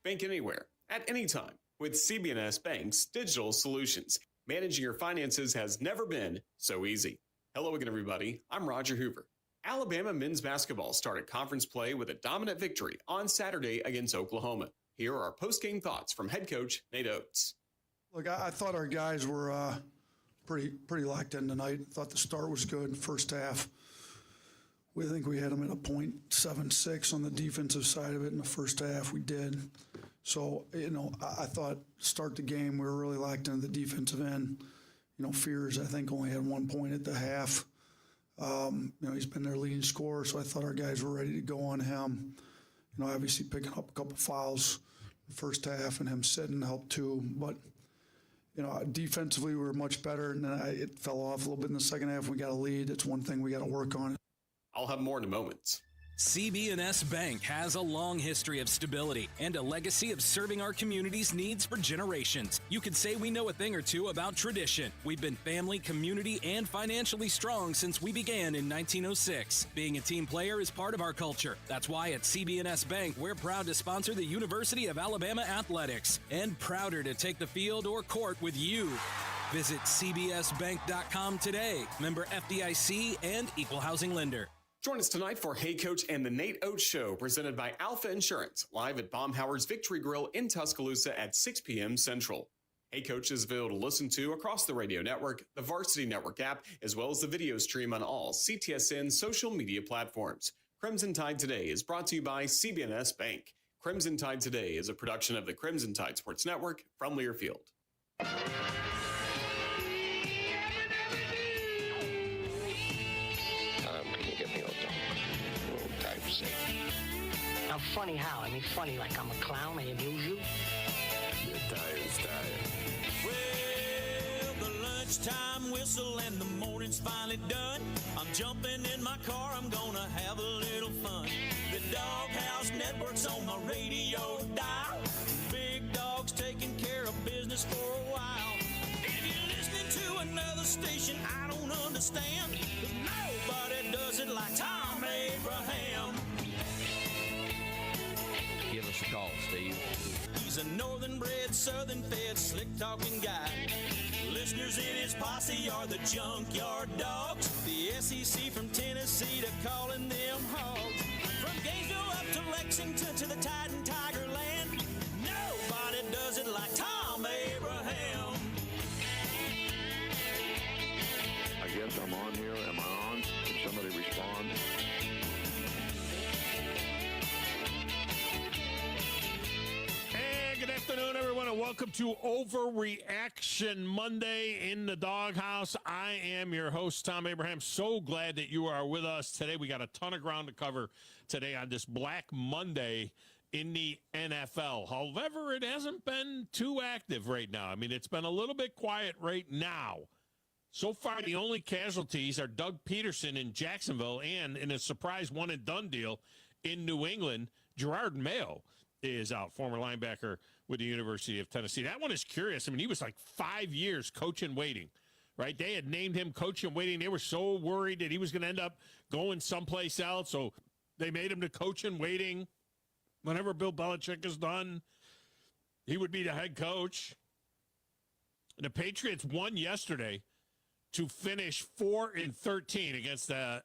Bank anywhere, at any time, with CB&S Bank's digital solutions. Managing your finances has never been so easy. Hello again, everybody. I'm Roger Hoover. Alabama men's basketball started conference play with a dominant victory on Saturday against Oklahoma. Here are post-game thoughts from head coach Nate Oates. Look, I thought our guys were pretty locked in tonight. I thought the start was good first half. We think we had them at a .76 on the defensive side of it in the first half. We did. So, I thought start the game, we were really locked into the defensive end. Fears, I think, only had 1 point at the half. He's been their leading scorer, so I thought our guys were ready to go on him. Obviously picking up a couple fouls in the first half and him sitting helped too. But, defensively we were much better, and then it fell off a little bit in the second half. We got a lead. It's one thing we got to work on. I'll have more in a moment. CB&S Bank has a long history of stability and a legacy of serving our community's needs for generations. You could say we know a thing or two about tradition. We've been family, community, and financially strong since we began in 1906. Being a team player is part of our culture. That's why at CB&S Bank, we're proud to sponsor the University of Alabama Athletics and prouder to take the field or court with you. Visit cbsbank.com today. Member FDIC and Equal Housing Lender. Join us tonight for Hey Coach and the Nate Oates Show, presented by Alpha Insurance, live at Baumhauer's Victory Grill in Tuscaloosa at 6 p.m. Central. Hey Coach is available to listen to across the radio network, the Varsity Network app, as well as the video stream on all CTSN social media platforms. Crimson Tide Today is brought to you by CB&S Bank. Crimson Tide Today is a production of the Crimson Tide Sports Network from Learfield. I'm funny how? I mean, funny like I'm a clown, I amuse you? You're tired. Well, the lunchtime whistle and the morning's finally done. I'm jumping in my car, I'm gonna have a little fun. The Doghouse Network's on my radio dial. Big Dog's taking care of business for a while. If you're listening to another station I don't understand, 'cause nobody does it like Thom Abraham. Give us a call, Steve. He's a northern-bred, southern-fed, slick-talking guy. Listeners in his posse are the junkyard dogs. The SEC from Tennessee to calling them hogs. From Gainesville up to Lexington to the Titan Tiger Land, nobody does it like Thom Abraham. I guess I'm on here. Am I on? Can somebody respond? Good afternoon, everyone, and welcome to Overreaction Monday in the Doghouse. I am your host, Thom Abraham. So glad that you are with us today. We got a ton of ground to cover today on this Black Monday in the NFL. However, it hasn't been too active right now. I mean, it's been a little bit quiet right now. So far, the only casualties are Doug Peterson in Jacksonville and, in a surprise one-and-done deal in New England, Gerard Mayo is out, former linebacker with the University of Tennessee. That one is curious. I mean, he was like 5 years coach in waiting, right? They had named him coach in waiting. They were so worried that he was going to end up going someplace else, so they made him the coach in waiting. Whenever Bill Belichick is done, he would be the head coach. And the Patriots won yesterday to finish 4-13 against the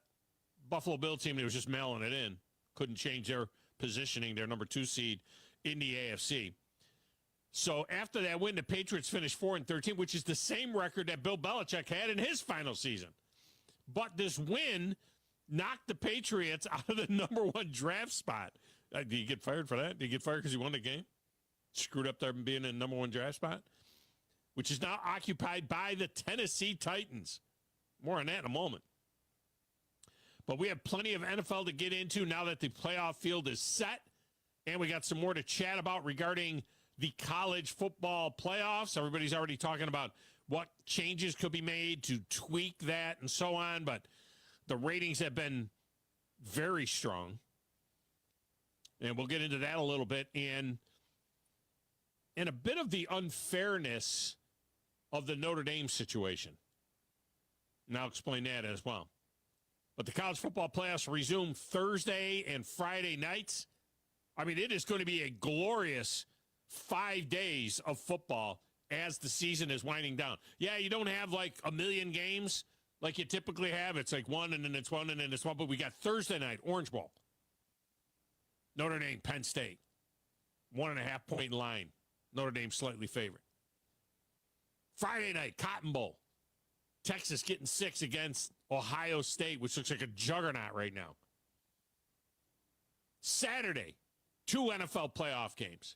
Buffalo Bill team that was just mailing it in. Couldn't change their positioning, their number 2 seed in the AFC. So after that win, the Patriots finished 4-13, which is the same record that Bill Belichick had in his final season. But this win knocked the Patriots out of the number 1 draft spot. Did he get fired for that? Did he get fired because he won the game? Screwed up there being in the number 1 draft spot? Which is now occupied by the Tennessee Titans. More on that in a moment. But we have plenty of NFL to get into now that the playoff field is set. And we got some more to chat about regarding the college football playoffs. Everybody's already talking about what changes could be made to tweak that and so on. But the ratings have been very strong. And we'll get into that a little bit. And a bit of the unfairness of the Notre Dame situation. And I'll explain that as well. But the college football playoffs resume Thursday and Friday nights. I mean, it is going to be a glorious 5 days of football as the season is winding down. Yeah, you don't have like a million games like you typically have. It's like one, and then it's one, and then it's one. But we got Thursday night, Orange Bowl. Notre Dame, Penn State. 1.5 point line. Notre Dame slightly favored. Friday night, Cotton Bowl. Texas getting 6 against Ohio State, which looks like a juggernaut right now. Saturday, 2 NFL playoff games.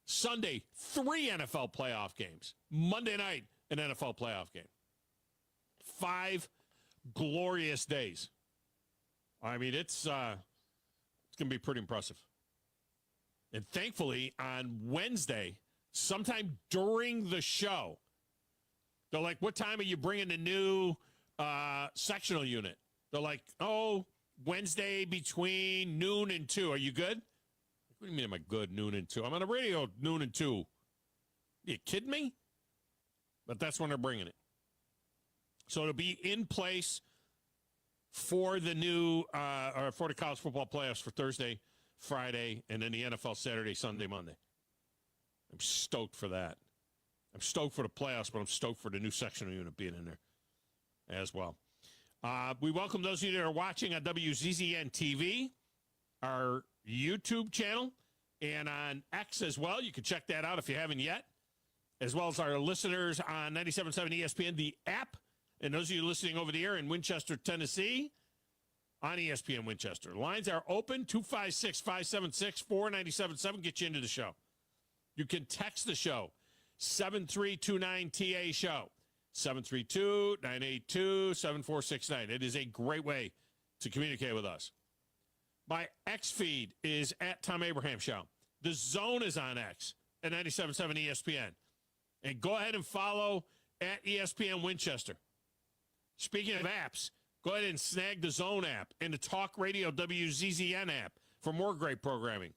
Sunday, 3 NFL playoff games. Monday night, an NFL playoff game. 5 glorious days. I mean, it's going to be pretty impressive. And thankfully, on Wednesday, sometime during the show, they're like, what time are you bringing the new sectional unit? They're like, oh, Wednesday between noon and 2. Are you good? What do you mean am I good, noon and 2? I'm on the radio noon and 2. Are you kidding me? But that's when they're bringing it. So it'll be in place for the new, or for the college football playoffs for Thursday, Friday, and then the NFL Saturday, Sunday, Monday. I'm stoked for that. I'm stoked for the playoffs, but I'm stoked for the new sectional unit being in there as well. We welcome those of you that are watching on WZZN TV, our YouTube channel, and on X as well. You can check that out if you haven't yet, as well as our listeners on 97.7 ESPN, the app, and those of you listening over the air in Winchester, Tennessee, on ESPN Winchester. Lines are open, 256-576-4977. Get you into the show. You can text the show, 7329-TA-SHOW, 732-982-7469. It is a great way to communicate with us. My X feed is at Thom Abraham Show. The Zone is on X at 97.7 ESPN. And go ahead and follow at ESPN Winchester. Speaking of apps, go ahead and snag the Zone app and the Talk Radio WZZN app for more great programming.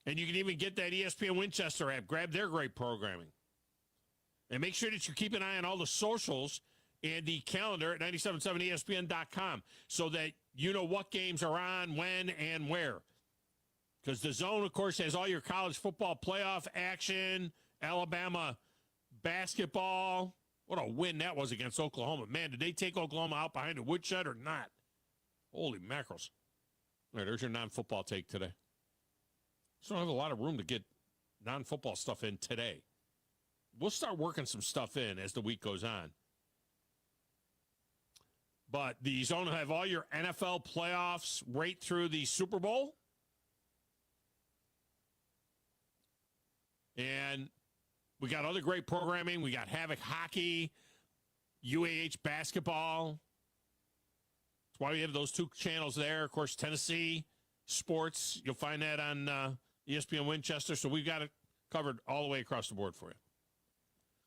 And you can even get that ESPN Winchester app. Grab their great programming. And make sure that you keep an eye on all the socials and the calendar at 977ESPN.com so that you know what games are on, when, and where. Because the Zone, of course, has all your college football playoff action, Alabama basketball. What a win that was against Oklahoma. Man, did they take Oklahoma out behind the woodshed or not? Holy mackerels. All right, there's your non-football take today. So I don't have a lot of room to get non-football stuff in today. We'll start working some stuff in as the week goes on. But the Zone will have all your NFL playoffs right through the Super Bowl. And we got other great programming. We got Havoc Hockey, UAH Basketball. That's why we have those 2 channels there. Of course, Tennessee Sports. You'll find that on ESPN Winchester. So we've got it covered all the way across the board for you.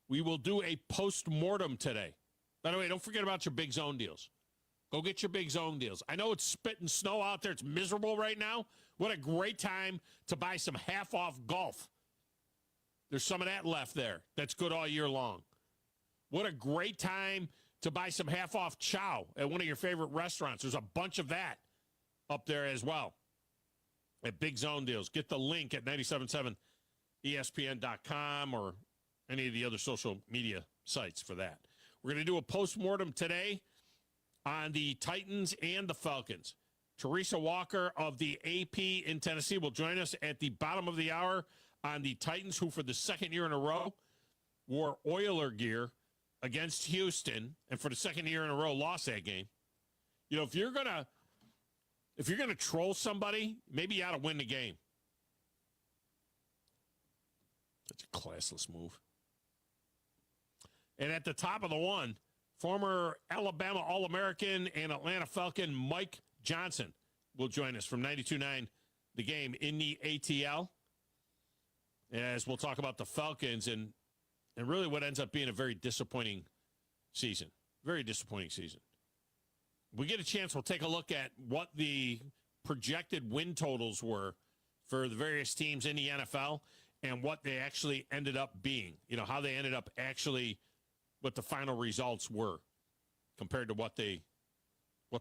We will do a post-mortem today. By the way, don't forget about your Big Zone deals. Go get your Big Zone deals. I know it's spitting snow out there. It's miserable right now. What a great time to buy some half-off golf. There's some of that left there. That's good all year long. What a great time to buy some half-off chow at one of your favorite restaurants. There's a bunch of that up there as well at Big Zone Deals. Get the link at 977ESPN.com or any of the other social media sites for that. We're going to do a postmortem today on the Titans and the Falcons. Teresa Walker of the AP in Tennessee will join us at the bottom of the hour on the Titans, who for the second year in a row wore Oiler gear against Houston, and for the second year in a row lost that game. You know, if you're gonna troll somebody, maybe you ought to win the game. Such a classless move. And at the top of the one, former Alabama All-American and Atlanta Falcon Mike Johnson will join us from 92.9 The Game in the ATL, as we'll talk about the Falcons and really what ends up being a very disappointing season. Very disappointing season. We get a chance, we'll take a look at what the projected win totals were for the various teams in the NFL and what they actually ended up being. You know, how they ended up actually, what the final results were compared to what the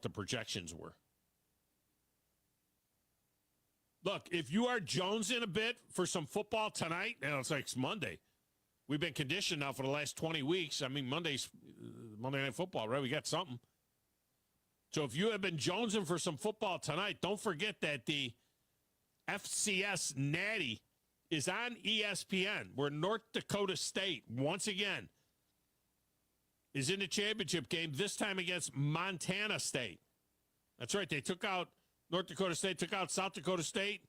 projections were. Look, if you are jonesing a bit for some football tonight, it's like it's Monday. We've been conditioned now for the last 20 weeks. I mean, Monday's Monday Night Football, right? We got something. So if you have been jonesing for some football tonight, don't forget that the FCS Natty is on ESPN, where North Dakota State, once again, is in the championship game, this time against Montana State. That's right. They took out North Dakota State, took out South Dakota State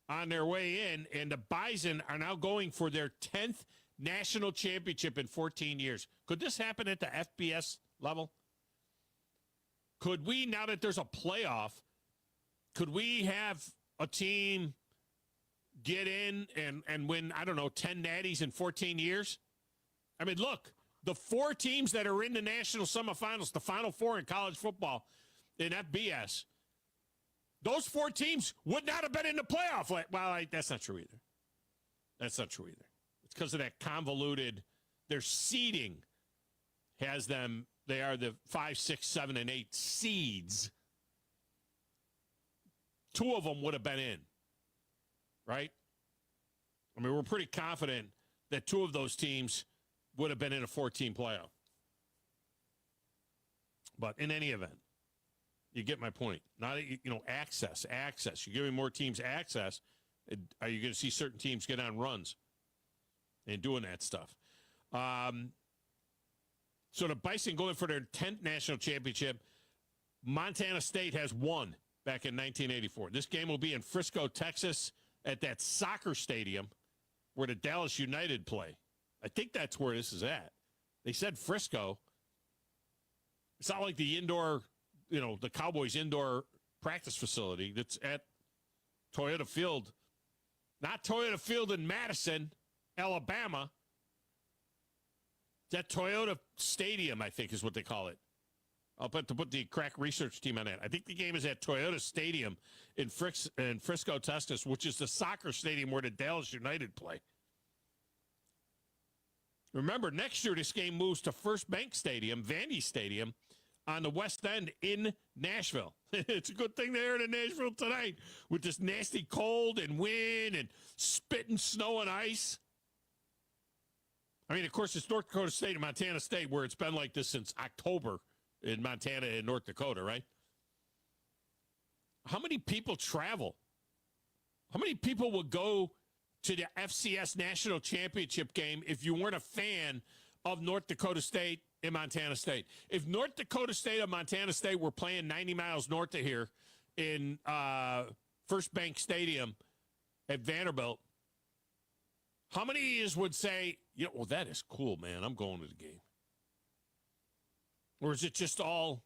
on their way in, and the Bison are now going for their 10th national championship in 14 years. Could this happen at the FBS level? Could we, now that there's a playoff, could we have a team get in and win, 10 natties in 14 years? I mean, look, the 4 teams that are in the national semifinals, the Final Four in college football in FBS, those 4 teams would not have been in the playoff. That's not true either. That's not true either. It's because of that convoluted, their seeding has them, they are the 5, 6, 7, and 8 seeds. 2 of them would have been in, right? I mean, we're pretty confident that 2 of those teams would have been in a 4-team playoff. But in any event, you get my point. Not, access. You're giving more teams access. Are you going to see certain teams get on runs and doing that stuff? So the Bison going for their 10th national championship. Montana State has won back in 1984. This game will be in Frisco, Texas, at that soccer stadium where the Dallas United play. I think that's where this is at. They said Frisco. It's not like the indoor, the Cowboys indoor practice facility that's at Toyota Field. Not Toyota Field in Madison, Alabama. That Toyota Stadium, I think, is what they call it. I'll put the crack research team on that. I think the game is at Toyota Stadium in Frisco, Texas, which is the soccer stadium where the Dallas United play. Remember, next year this game moves to First Bank Stadium, Vandy Stadium, on the West End in Nashville. It's a good thing they're in Nashville tonight with this nasty cold and wind and spitting snow and ice. I mean, of course, it's North Dakota State and Montana State where it's been like this since October in Montana and North Dakota, right? How many people travel? How many people would go to the FCS National Championship game if you weren't a fan of North Dakota State and Montana State? If North Dakota State and Montana State were playing 90 miles north of here in First Bank Stadium at Vanderbilt, how many of you would say, well, that is cool, man, I'm going to the game? Or is it just all,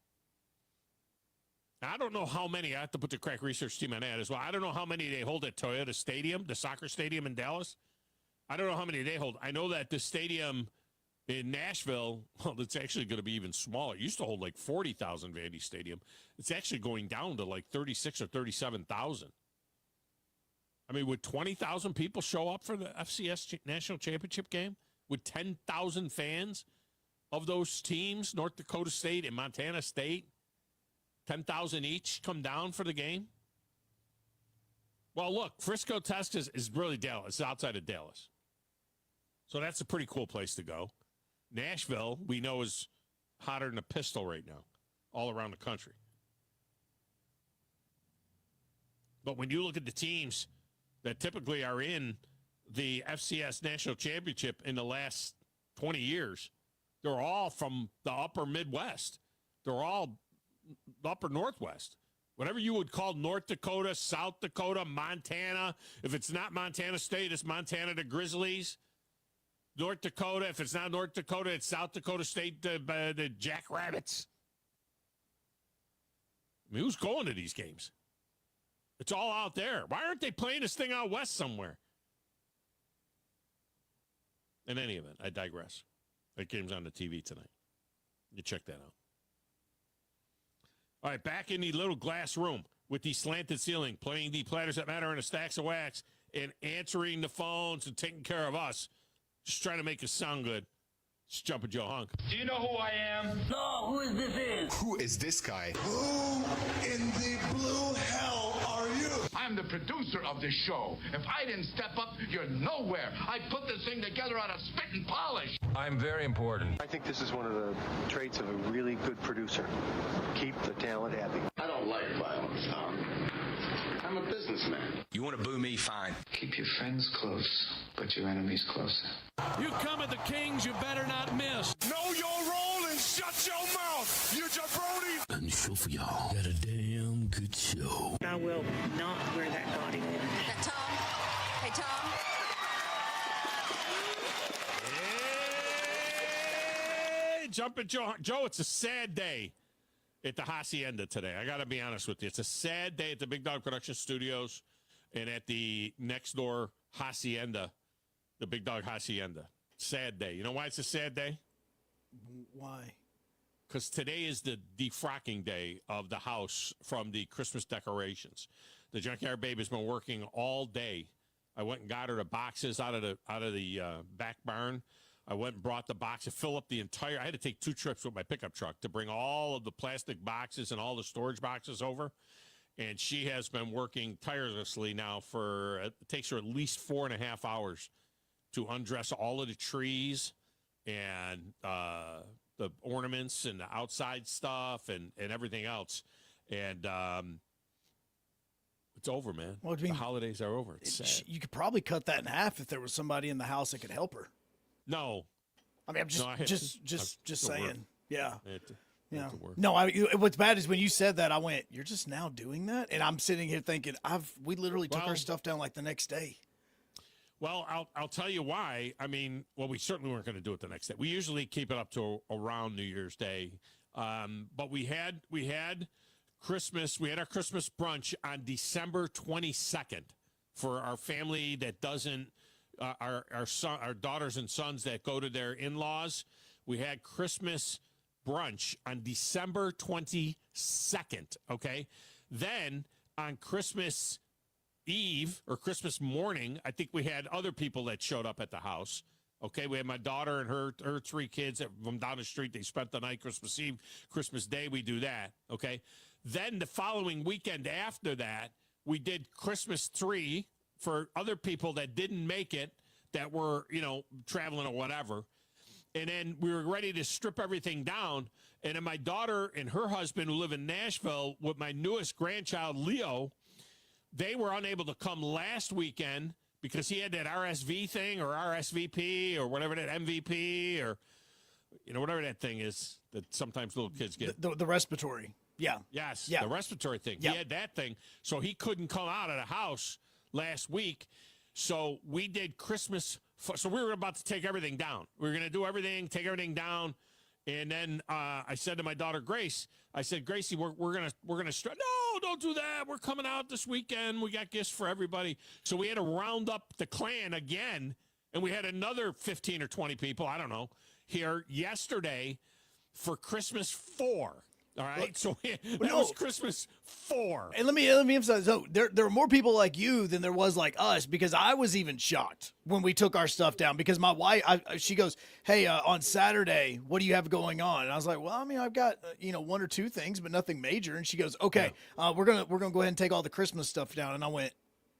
I don't know how many, I have to put the crack research team on that as well. I don't know how many they hold at Toyota Stadium, the soccer stadium in Dallas. I don't know how many they hold. I know that the stadium in Nashville, well, it's actually going to be even smaller. It used to hold like 40,000 Vandy Stadium. It's actually going down to like 36 or 37,000. I mean, would 20,000 people show up for the FCS National Championship game? Would 10,000 fans of those teams, North Dakota State and Montana State, 10,000 each, come down for the game? Well, look, Frisco, Texas is really Dallas. It's outside of Dallas. So that's a pretty cool place to go. Nashville, we know, is hotter than a pistol right now, all around the country. But when you look at the teams that typically are in the FCS National Championship in the last 20 years, they're all from the upper Midwest. They're all the upper Northwest. Whatever you would call North Dakota, South Dakota, Montana. If it's not Montana State, it's Montana the Grizzlies. North Dakota, if it's not North Dakota, it's South Dakota State, the Jackrabbits. I mean, who's going to these games? It's all out there. Why aren't they playing this thing out west somewhere? In any event, I digress. That game's on the TV tonight. You check that out. All right, back in the little glass room with the slanted ceiling, playing the Platters That Matter and the Stacks of Wax, and answering the phones and taking care of us. Just trying to make us sound good. It's Jumpin' Joe Hunk. Do you know who I am? No, who is this? Who is this guy? Who in the blue hell are you? I I'm the producer of this show. If I didn't step up, you're nowhere. I put this thing together out of spit and polish. I'm very important. I think this is one of the traits of a really good producer. Keep the talent happy. I don't like violence, Thom. I'm a businessman. You want to boo me? Fine. Keep your friends close, but your enemies closer. You come at the Kings, you better not miss. Know your role and shut your mouth, you jabroni. And show for y'all. Got a damn good show. I will not wear that gaudy one. Thom. Hey, Thom. Hey, Jumpin' Joe. Joe, it's a sad day at the Hacienda today. I got to be honest with you. It's a sad day at the Big Dog Production Studios and at the next door Hacienda, the Big Dog Hacienda. Sad day. You know why it's a sad day? Why? Because today is the defrocking day of the house from the Christmas decorations. The Junkyard Babe has been working all day. I went and got her the boxes out of the back barn. I went and brought the boxes, fill up the entire. I had to take 2 trips with my pickup truck to bring all of the plastic boxes and all the storage boxes over. And she has been working tirelessly now for, it takes her at least 4.5 hours to undress all of the trees and the ornaments and the outside stuff and everything else. And it's over, man. Well, I mean, the holidays are over. It's sad. You could probably cut that in half if there was somebody in the house that could help her. No. I mean, I'm just saying. Yeah. Yeah. No, what's bad is when you said that, I went, "You're just now doing that?" And I'm sitting here thinking, we literally took our stuff down like the next day. Well, I'll tell you why. I mean, well, we certainly weren't going to do it the next day. We usually keep it up to around New Year's Day. But we had Christmas. We had our Christmas brunch on December 22nd for our family that doesn't, our daughters and sons that go to their in-laws. We had Christmas brunch on December 22nd. Okay. Then on Christmas Eve or Christmas morning, I think we had other people that showed up at the house. Okay, we had my daughter and her 3 kids from down the street. They spent the night, Christmas Eve, Christmas Day. We do that. Okay, then the following weekend after that, we did Christmas tree for other people that didn't make it, that were traveling or whatever. And then we were ready to strip everything down. And then my daughter and her husband, who live in Nashville, with my newest grandchild Leo, they were unable to come last weekend because he had that RSV thing or RSVP or whatever, that MVP or, whatever that thing is that sometimes little kids get. The respiratory. Yeah. Yes. Yeah. The respiratory thing. Yeah. He had that thing. So he couldn't come out of the house last week. So we did Christmas. So we were about to take everything down. We were going to do everything, take everything down. And then I said to my daughter, Grace, I said, Gracie, we're gonna no, don't do that. We're coming out this weekend. We got gifts for everybody. So we had to round up the clan again, and we had another 15 or 20 people, I don't know, here yesterday for Christmas 4. All right, so that was Christmas 4. And let me emphasize, so there are more people like you than there was like us, because I was even shocked when we took our stuff down, because my wife, she goes, hey, on Saturday, what do you have going on? And I was like, well, I mean, I've got, 1 or 2 things, but nothing major. And she goes, okay, we're going to go ahead and take all the Christmas stuff down. And I went,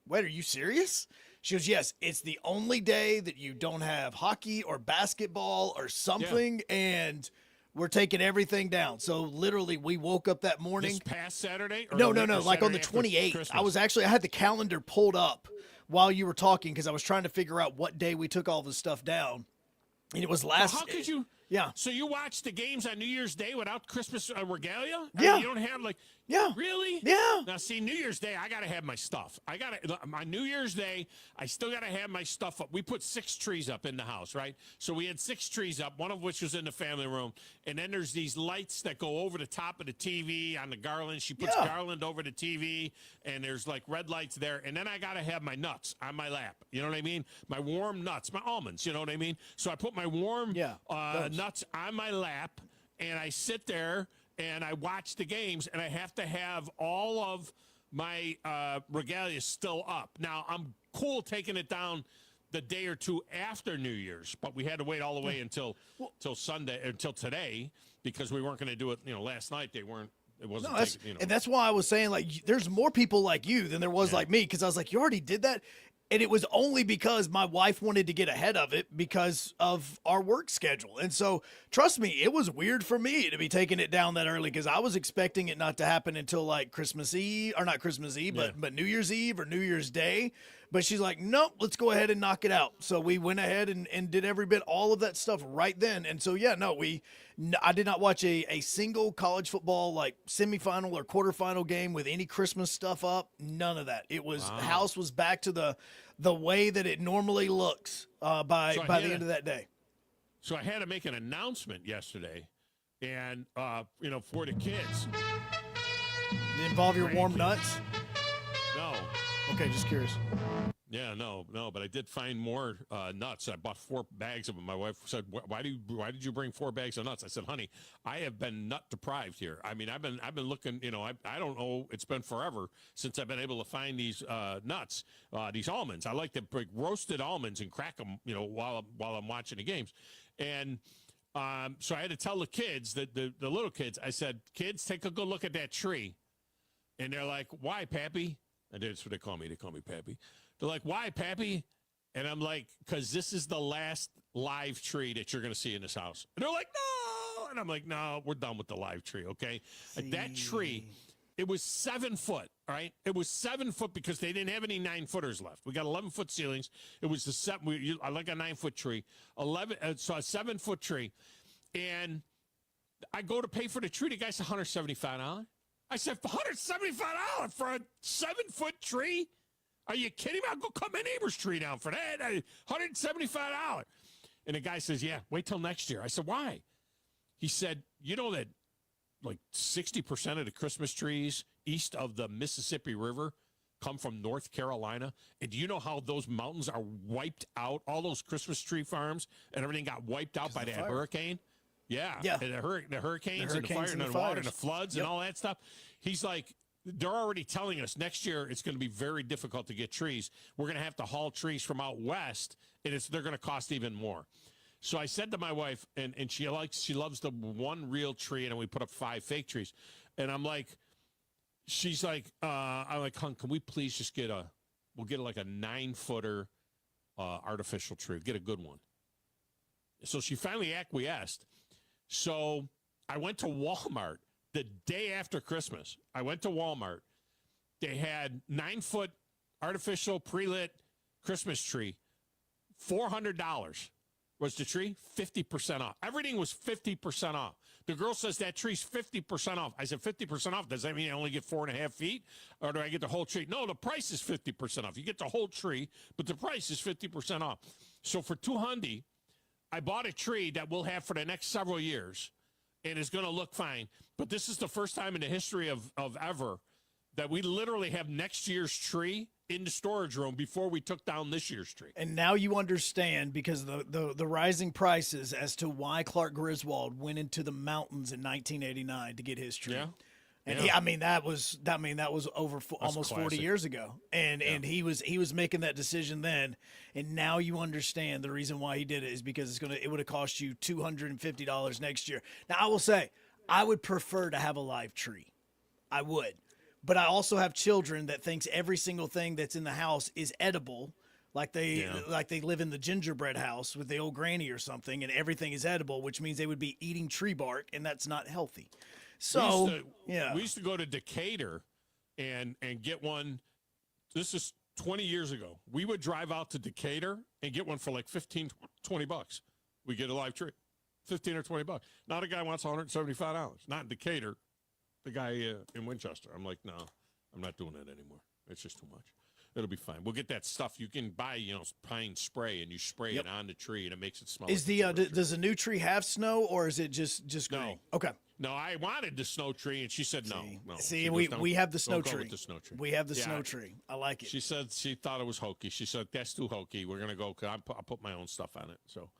wait, are you serious? She goes, yes, it's the only day that you don't have hockey or basketball or something. Yeah. And we're taking everything down. So literally we woke up that morning. This past Saturday? Or No. Like on the 28th. I had the calendar pulled up while you were talking because I was trying to figure out what day we took all this stuff down. And it was last. Well, how could you? Yeah. So you watched the games on New Year's Day without Christmas regalia? Yeah. You don't have Yeah. Really? Yeah. Now, see, New Year's Day, I got to have my stuff. My New Year's Day, I still got to have my stuff up. We put 6 trees up in the house, right? So we had 6 trees up, one of which was in the family room. And then there's these lights that go over the top of the TV on the garland. She puts garland over the TV, and there's like red lights there. And then I got to have my nuts on my lap. You know what I mean? My warm nuts, my almonds, you know what I mean? So I put my warm nuts on my lap, and I sit there and I watch the games, and I have to have all of my regalia still up. Now, I'm cool taking it down the day or 2 after New Year's, but we had to wait all the way until Sunday, until today, because we weren't going to do it. Last night they weren't It wasn't. No, taking, and that's why I was saying like there's more people like you than there was like me because I was like you already did that. And it was only because my wife wanted to get ahead of it because of our work schedule. And so, trust me, it was weird for me to be taking it down that early because I was expecting it not to happen until like Christmas Eve, or not Christmas Eve, but New Year's Eve or New Year's Day. But she's like, nope, let's go ahead and knock it out. So we went ahead and did every bit, all of that stuff right then. And so, I did not watch a single college football like semifinal or quarterfinal game with any Christmas stuff up. None of that. It was the house was back to the way that it normally looks by the end of that day. So I had to make an announcement yesterday, and for the kids. Did it involve your warm nuts? No. Okay, just curious. Yeah, no, but I did find more nuts. I bought 4 bags of them. My wife said, "Why did you bring 4 bags of nuts?" I said, "Honey, I have been nut deprived here. I mean, I've been looking. I don't know. It's been forever since I've been able to find these nuts, these almonds. I like to break roasted almonds and crack them, while I'm watching the games, and." So I had to tell the kids, the little kids. I said, "Kids, take a good look at that tree," and they're like, "Why, Pappy?" And that's what they call me. They call me Pappy. They're like, "Why, Pappy?" And I'm like, "Because this is the last live tree that you're going to see in this house." And they're like, "No." And I'm like, "No, we're done with the live tree, okay?" That tree, it was 7 foot, all right? It was 7 foot because they didn't have any 9-footers left. We got 11-foot ceilings. It was I like a 9-foot tree, so a 7-foot tree. And I go to pay for the tree. The guy said $175. I said, $175 for a 7-foot tree? Are you kidding me? I'll go cut my neighbor's tree down for that. $175. And the guy says, "Yeah, wait till next year." I said, "Why?" He said, "You know that like 60% of the Christmas trees east of the Mississippi River come from North Carolina? And do you know how those mountains are wiped out? All those Christmas tree farms and everything got wiped out by that hurricane?" Yeah. And the hurricanes and the fire and the water and the floods and all that stuff. He's like, they're already telling us next year it's going to be very difficult to get trees. We're going to have to haul trees from out west, and they're going to cost even more. So I said to my wife, and she loves the one real tree, and then we put up 5 fake trees. And I'm like, she's like, I'm like, "Hon, can we please just we'll get like a 9-footer artificial tree, get a good one." So she finally acquiesced. So I went to Walmart the day after Christmas. I went to Walmart. They had 9-foot artificial pre-lit Christmas tree. $400 was the tree, 50% off. Everything was 50% off. The girl says that tree's 50% off. I said, 50% off? Does that mean I only get 4.5 feet? Or do I get the whole tree? No, the price is 50% off. You get the whole tree, but the price is 50% off. So for $200, I bought a tree that we'll have for the next several years and is going to look fine. But this is the first time in the history of ever that we literally have next year's tree in the storage room before we took down this year's tree. And now you understand because the rising prices as to why Clark Griswold went into the mountains in 1989 to get his tree. Yeah. And that was over almost 40 years ago. And he was making that decision then. And now you understand the reason why he did it is because it would have cost you $250 next year. Now I will say, I would prefer to have a live tree. I would. But I also have children that thinks every single thing that's in the house is edible. Like they live in the gingerbread house with the old granny or something, and everything is edible, which means they would be eating tree bark, and that's not healthy. So, we used to go to Decatur and get one. This is 20 years ago. We would drive out to Decatur and get one for like $15, $20. We get a live tree, $15 or $20. Now the guy wants $175. Not in Decatur, the guy in Winchester. I'm like, no, I'm not doing that anymore. It's just too much. It'll be fine. We'll get that stuff you can buy, pine spray, and you spray it on the tree, and it makes it smell. Does the new tree have snow, or is it just green? No. Okay. No, I wanted the snow tree, and she said no. See, we have the snow tree. With the snow tree. We have the snow tree. I like it. She said she thought it was hokey. She said, that's too hokey. We're going to go, because I'll put my own stuff on it. So,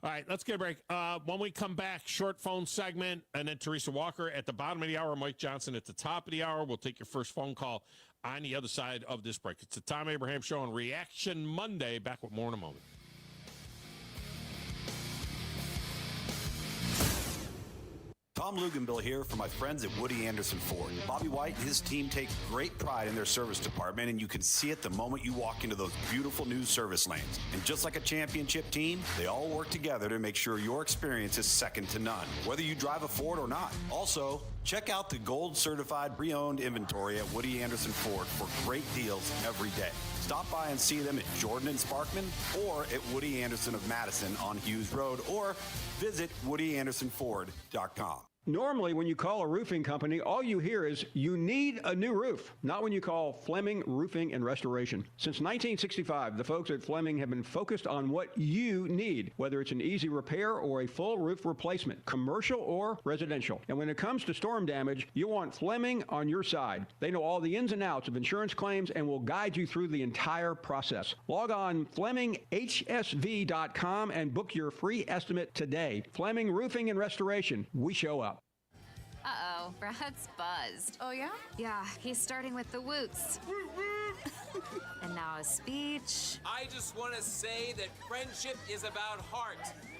all right, let's get a break. When we come back, short phone segment, and then Teresa Walker at the bottom of the hour, Mike Johnson at the top of the hour. We'll take your first phone call on the other side of this break. It's the Thom Abraham Show on Reaction Monday. Back with more in a moment. Tom Luganbill here for my friends at Woody Anderson Ford. Bobby White and his team take great pride in their service department, and you can see it the moment you walk into those beautiful new service lanes. And just like a championship team, they all work together to make sure your experience is second to none, whether you drive a Ford or not. Also, check out the gold-certified pre-owned inventory at Woody Anderson Ford for great deals every day. Stop by and see them at Jordan and Sparkman or at Woody Anderson of Madison on Hughes Road, or visit WoodyAndersonFord.com. Normally, when you call a roofing company, all you hear is, you need a new roof. Not when you call Fleming Roofing and Restoration. Since 1965, the folks at Fleming have been focused on what you need, whether it's an easy repair or a full roof replacement, commercial or residential. And when it comes to storm damage, you want Fleming on your side. They know all the ins and outs of insurance claims and will guide you through the entire process. Log on FlemingHSV.com and book your free estimate today. Fleming Roofing and Restoration. We show up. Uh-oh, Brad's buzzed. Oh, yeah? Yeah, he's starting with the woots. And now a speech. I just want to say that friendship is about heart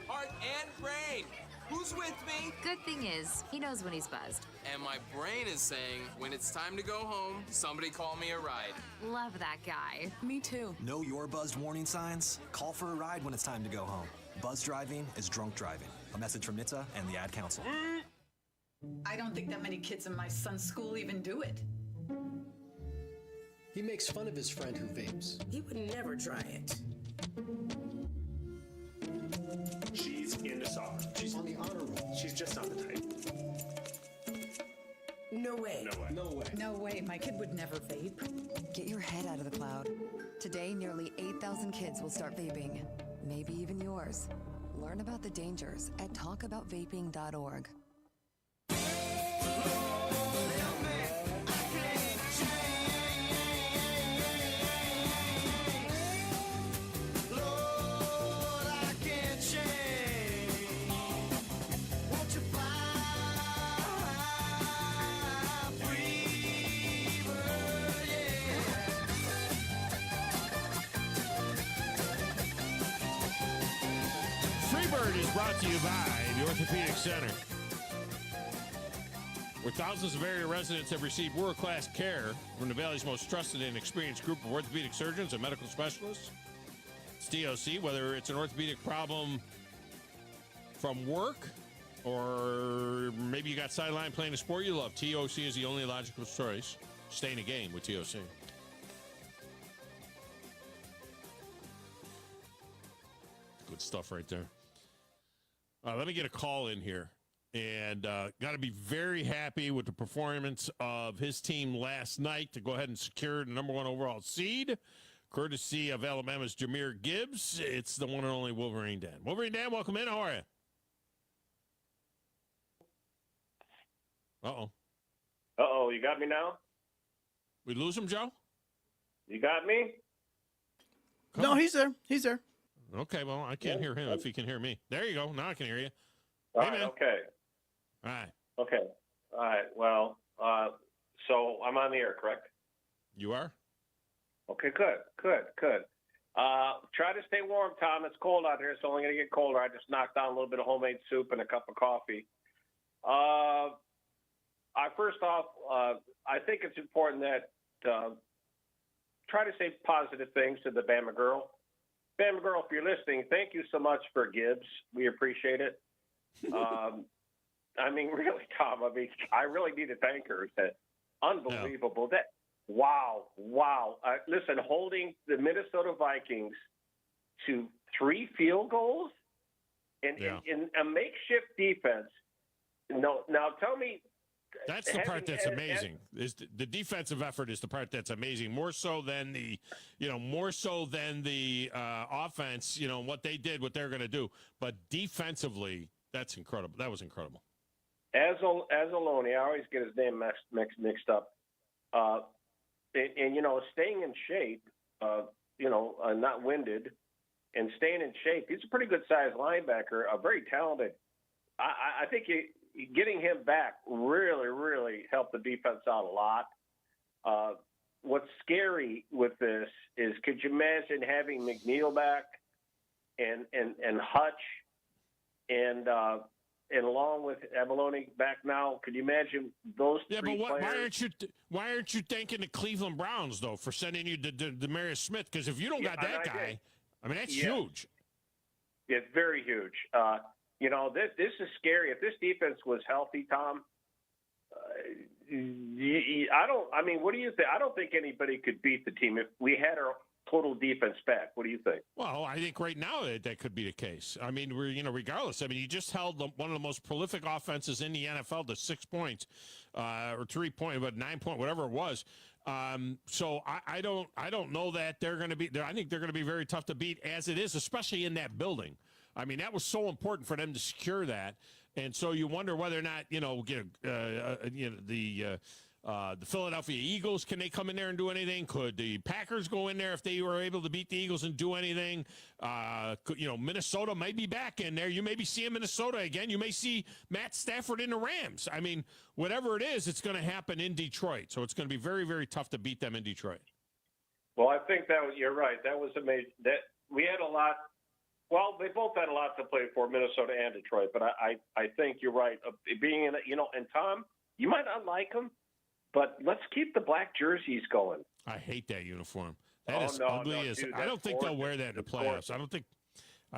and brain. Who's with me? Good thing is, he knows when he's buzzed. And my brain is saying, when it's time to go home, somebody call me a ride. Love that guy. Me too. Know your buzzed warning signs? Call for a ride when it's time to go home. Buzz driving is drunk driving. A message from NHTSA and the Ad Council. I don't think that many kids in my son's school even do it. He makes fun of his friend who vapes. He would never try it. She's into soccer. She's on the honor roll. She's just not the type. No way. No way. No way. No way. My kid would never vape. Get your head out of the cloud. Today, nearly 8,000 kids will start vaping. Maybe even yours. Learn about the dangers at talkaboutvaping.org. Freebird is brought to you by the Orthopedic Center, where thousands of area residents have received world-class care from the Valley's most trusted and experienced group of orthopedic surgeons and medical specialists. It's DOC, whether it's an orthopedic problem from work or maybe you got sidelined playing a sport you love. TOC is the only logical choice. Stay in a game with TOC. Good stuff right there. Let me get a call in here. And got to be very happy with the performance of his team last night to go ahead and secure the number 1 overall seed, courtesy of Alabama's Jahmyr Gibbs. It's the one and only Wolverine Dan. Wolverine Dan, welcome in. How are you? Uh-oh. Uh-oh, you got me now? We lose him, Joe? You got me? No, he's there. He's there. Okay, well, I can't hear him if he can hear me. There you go. Now I can hear you. All hey, right, man. okay. All right. Okay. All right, well, so I'm on the air, correct? You are? Okay, good. Try to stay warm, Tom. It's cold out here. It's only going to get colder. I just knocked down a little bit of homemade soup and a cup of coffee. First off, I think it's important that try to say positive things to the Bama girl. Bama girl, if you're listening, thank you so much for Gibbs. We appreciate it. I mean, really, Tom, I really need to thank her. Unbelievable. Yeah. Wow. Listen, holding the Minnesota Vikings to 3 field goals in a makeshift defense. No, now tell me. That's the part that's amazing. Is the defensive effort is the part that's amazing. More so than the offense. What they did, what they're going to do. But defensively, that's incredible. That was incredible. Azzaloni, I always get his name mixed up. And staying in shape. Not winded, and staying in shape. He's a pretty good sized linebacker. Very talented. I think getting him back really, really helped the defense out a lot. What's scary with this is, could you imagine having McNeil back and Hutch and and along with Abalone back now, could you imagine those three but players? why aren't you thanking the Cleveland Browns though for sending you to Demarius Smith? Because if you don't got that guy, I mean that's huge. It's very huge. This is scary. If this defense was healthy, Tom, what do you think? I don't think anybody could beat the team if we had our total defense back. What do you think? Well, I think right now that could be the case. I mean, regardless. I mean, you just held one of the most prolific offenses in the NFL to 6 points, or 3 points, but 9 point, whatever it was. So I don't know that they're going to be. I think they're going to be very tough to beat as it is, especially in that building. I mean, that was so important for them to secure that, and so you wonder whether or not the Philadelphia Eagles, can they come in there and do anything? Could the Packers go in there if they were able to beat the Eagles and do anything? Minnesota might be back in there. You may be seeing Minnesota again. You may see Matt Stafford in the Rams. I mean, whatever it is, it's going to happen in Detroit. So it's going to be very, very tough to beat them in Detroit. Well, I think you're right. That was amazing. That we had a lot. Well, they both had a lot to play for, Minnesota and Detroit. But I think you're right. Being in, and Tom, you might not like them, but let's keep the black jerseys going. I hate that uniform. That is ugly as. I don't think they'll wear that in the playoffs. I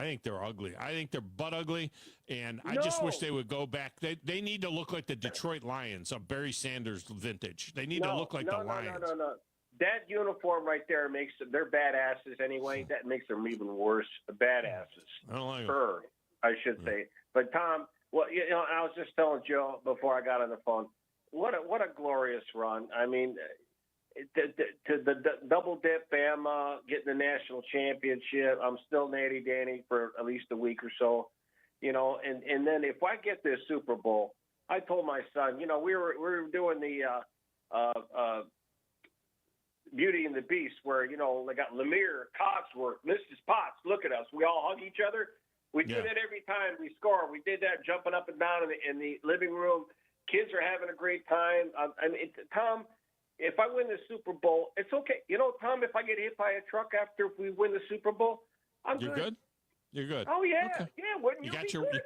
think they're ugly. I think they're butt ugly, and I just wish they would go back. They need to look like the Detroit Lions of Barry Sanders vintage. They need to look like the Lions. No. That uniform right there they're badasses anyway. That makes them even worse. Badasses. I don't like them. I should say. But Tom, I was just telling Joe before I got on the phone. What a glorious run! I mean, the double dip, Bama getting the national championship. I'm still natty danny for at least a week or so, And then if I get this Super Bowl, I told my son, we were doing the Beauty and the Beast, where they got Lemire, Cogsworth, Mrs. Potts. Look at us, we all hug each other. We do that every time we score. We did that jumping up and down in the living room. Kids are having a great time. Tom, if I win the Super Bowl, it's okay. Tom, if I get hit by a truck after we win the Super Bowl, You're good. You're good. Oh yeah, okay. Yeah. Wouldn't you got be good?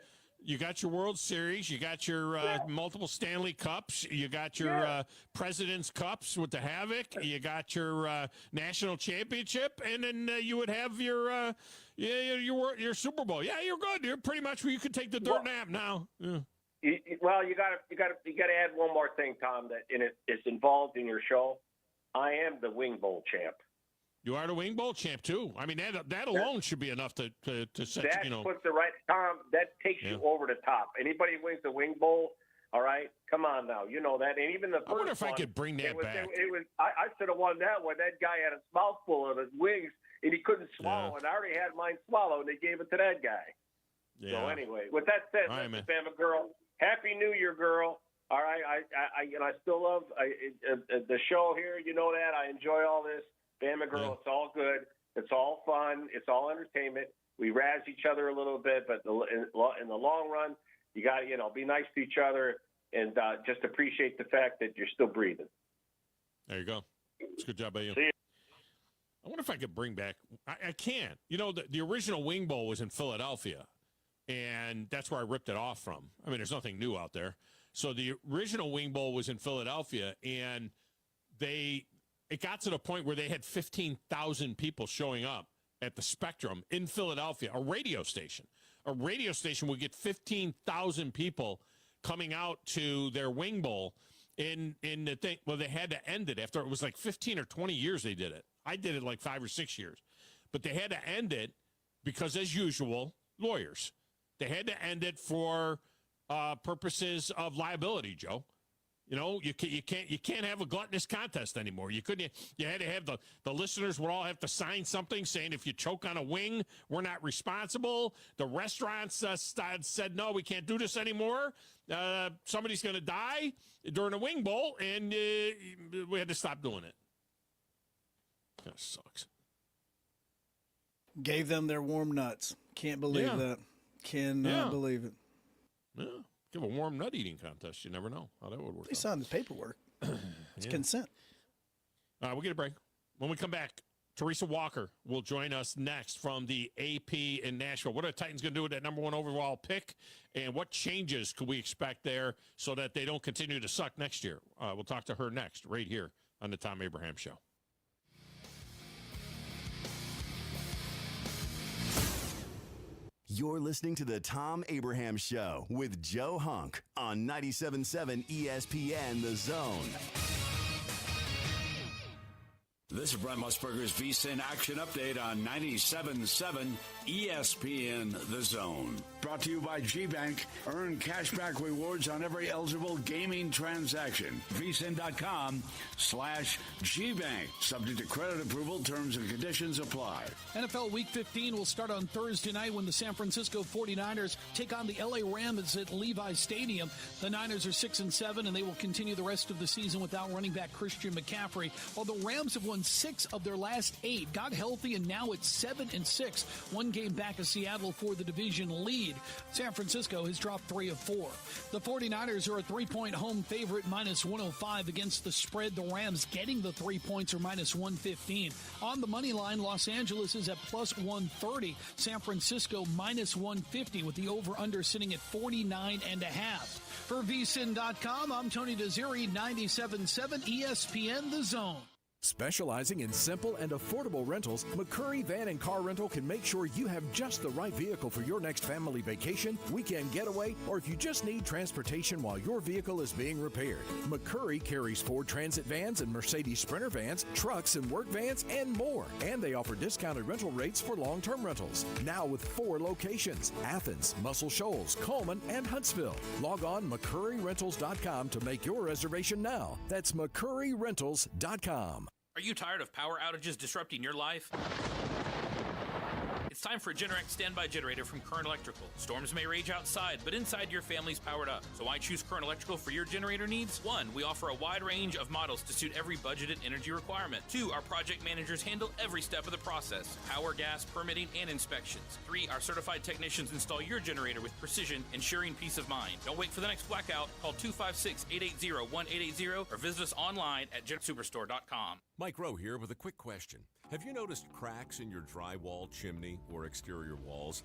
You got your World Series. You got your multiple Stanley Cups. You got your President's Cups with the Havoc. You got your national championship, and then you would have your Super Bowl. Yeah, you're good. You're pretty much where you could take the dirt nap now. Yeah. Well, you got to add one more thing, Tom. It's involved in your show. I am the Wing Bowl champ. You are the Wing Bowl champ too. I mean, that alone should be enough to set. That puts the right Tom. That takes you over the top. Anybody who wins the Wing Bowl, all right, come on now, you know that. And even the first I wonder if I could bring that back. I should have won that one. That guy had a mouthful of his wings and he couldn't swallow. And I already had mine swallowed. And they gave it to that guy. Yeah. So anyway, with that said, right, Bama girl, Happy New Year, girl. All right, I still love the show here. You know that. I enjoy all this. Bama girl, It's all good. It's all fun. It's all entertainment. We razz each other a little bit, but in the long run, you got to, be nice to each other and just appreciate the fact that you're still breathing. There you go. It's a good job by you. See you. I wonder if I could bring back. I can't. The original Wing Bowl was in Philadelphia, and that's where I ripped it off from. I mean, there's nothing new out there. So the original Wing Bowl was in Philadelphia, and it got to the point where they had 15,000 people showing up at the Spectrum in Philadelphia, a radio station. A radio station would get 15,000 people coming out to their Wing Bowl in the thing. Well, they had to end it after it was like 15 or 20 years they did it. I did it like 5 or 6 years. But they had to end it because, as usual, lawyers. They had to end it for purposes of liability, Joe. You can't have a gluttonous contest anymore. You couldn't. You had to have the listeners would all have to sign something saying if you choke on a wing, we're not responsible. The restaurants said no, we can't do this anymore. Somebody's going to die during a Wing Bowl, and we had to stop doing it. That sucks. Gave them their warm nuts. Can't believe that. Cannot believe it. Yeah. Give a warm nut eating contest. You never know how that would work. They signed the paperwork. It's consent. We'll get a break. When we come back, Teresa Walker will join us next from the AP in Nashville. What are the Titans going to do with that number 1 overall pick? And what changes could we expect there so that they don't continue to suck next year? We'll talk to her next, right here on the Thom Abraham Show. You're listening to the Thom Abraham Show with Joe Hunk on 97.7 ESPN The Zone. This is Brent Musburger's VSiN Action Update on 97.7 ESPN The Zone. Brought to you by G-Bank. Earn cashback rewards on every eligible gaming transaction. VSiN.com/Gbank. Subject to credit approval. Terms and conditions apply. NFL Week 15 will start on Thursday night when the San Francisco 49ers take on the LA Rams at Levi's Stadium. The Niners are 6-7, and they will continue the rest of the season without running back Christian McCaffrey, while the Rams have won 6 of their last 8, got healthy, and now it's 7-6, one game back of Seattle for the division lead. San Francisco has dropped 3 of 4. The 49ers are a 3-point home favorite, -105 against the spread. The Rams getting the 3 points are -115. On the money line, Los Angeles is at +130. San Francisco -150 with the over-under sitting at 49.5. For VSiN.com, I'm Tony Desiri, 97.7 ESPN The Zone. Specializing in simple and affordable rentals, McCurry Van and Car Rental can make sure you have just the right vehicle for your next family vacation, weekend getaway, or if you just need transportation while your vehicle is being repaired. McCurry carries Ford Transit vans and Mercedes Sprinter vans, trucks and work vans, and more. And they offer discounted rental rates for long-term rentals. Now with 4 locations: Athens, Muscle Shoals, Coleman, and Huntsville. Log on McCurryRentals.com to make your reservation now. That's McCurryRentals.com. Are you tired of power outages disrupting your life? It's time for a Generac standby generator from Current Electrical. Storms may rage outside, but inside your family's powered up. So why choose Current Electrical for your generator needs? 1, we offer a wide range of models to suit every budgeted energy requirement. 2, our project managers handle every step of the process: power, gas, permitting, and inspections. 3, our certified technicians install your generator with precision, ensuring peace of mind. Don't wait for the next blackout. Call 256-880-1880 or visit us online at GenSuperstore.com. Mike Rowe here with a quick question. Have you noticed cracks in your drywall, chimney, or exterior walls?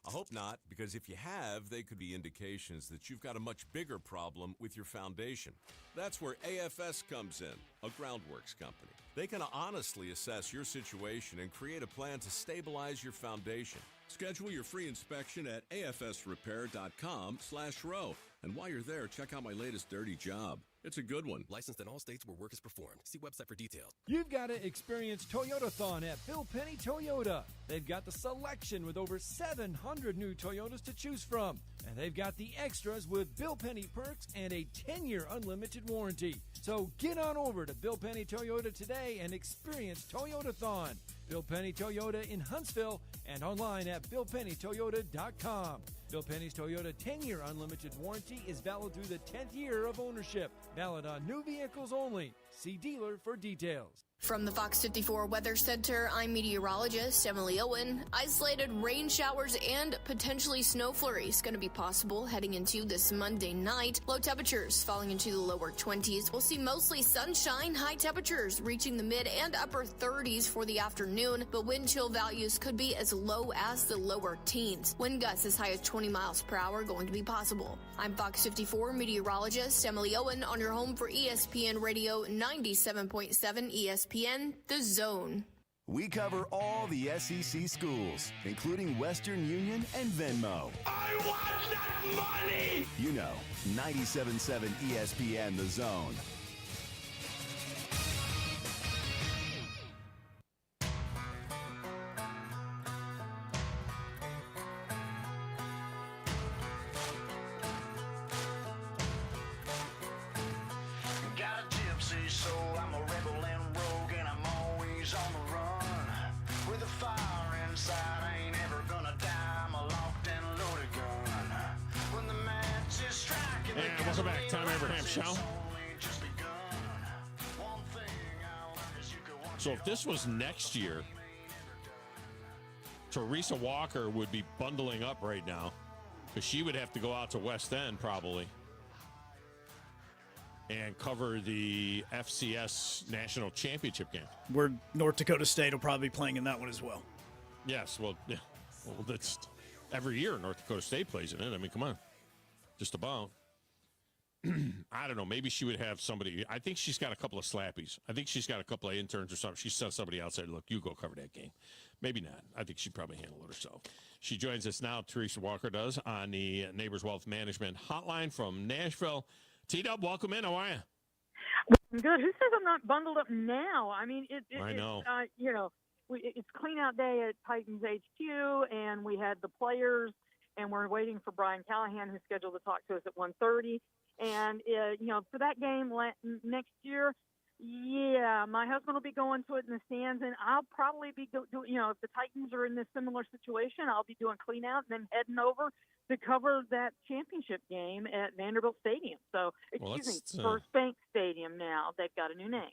I hope not, because if you have, they could be indications that you've got a much bigger problem with your foundation. That's where AFS comes in, a groundworks company. They can honestly assess your situation and create a plan to stabilize your foundation. Schedule your free inspection at afsrepair.com/row. And while you're there, check out my latest dirty job. It's a good one. Licensed in all states where work is performed. See website for details. You've got to experience Toyotathon at Bill Penny Toyota. They've got the selection with over 700 new Toyotas to choose from. And they've got the extras with Bill Penny perks and a 10-year unlimited warranty. So get on over to Bill Penny Toyota today and experience Toyotathon. Bill Penny Toyota in Huntsville and online at BillPennyToyota.com. Bill Penny's Toyota 10-year unlimited warranty is valid through the 10th year of ownership. Valid on new vehicles only. See dealer for details. From the Fox 54 Weather Center, I'm meteorologist Emily Owen. Isolated rain showers and potentially snow flurries going to be possible heading into this Monday night. Low temperatures falling into the lower 20s. We'll see mostly sunshine, high temperatures reaching the mid and upper 30s for the afternoon, but wind chill values could be as low as the lower teens. Wind gusts as high as 20 miles per hour going to be possible. I'm Fox 54 meteorologist Emily Owen on your home for ESPN Radio 97.7 ESPN The Zone. We cover all the SEC schools, including Western Union and Venmo. I want that money! You know, 97.7 ESPN The Zone. Got a gypsy soul, I'm a rebel and rogue, and I'm always on the run. With a fire inside, I ain't ever gonna die. I'm a locked and loaded gun. When the match is striking, and welcome back, Thom Abraham Show. So if this was next year, Teresa Walker would be bundling up right now because she would have to go out to West End probably. and cover the FCS National Championship game. Where North Dakota State will probably be playing in that one as well. Yes, well, yeah. Well, that's every year North Dakota State plays in it. I mean, come on. Just about. I don't know. Maybe she would have somebody. I think she's got a couple of slappies. I think she's got a couple of interns or something. She sent somebody outside, look, you go cover that game. Maybe not. I think she'd probably handle it herself. She joins us now, Teresa Walker does, on the Neighbors Wealth Management Hotline from Nashville. T-Dub, welcome in. How are you? Good. Who says I'm not bundled up now? I mean, I know. It's clean out day at Titans HQ, and we had the players, and we're waiting for Brian Callahan, who's scheduled to talk to us at 1:30. And, for that game next year, yeah, my husband will be going to it in the stands, and I'll probably be doing, if the Titans are in this similar situation, I'll be doing clean out and then heading over to cover that championship game at Vanderbilt Stadium. So, First Bank Stadium now. They've got a new name.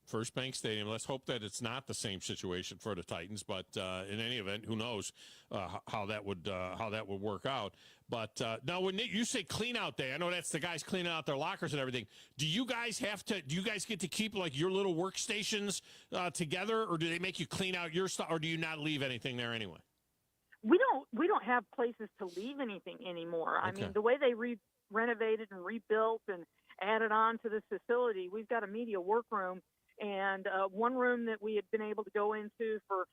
First Bank Stadium. Let's hope that it's not the same situation for the Titans, but in any event, who knows how that would work out. But now, when you say clean out day, I know that's the guys cleaning out their lockers and everything. Do you guys get to keep like your little workstations together, or do they make you clean out your stuff, or do you not leave anything there anyway? We don't have places to leave anything anymore. Okay. I mean, the way they renovated and rebuilt and added on to this facility, we've got a media workroom. And one room that we had been able to go into for,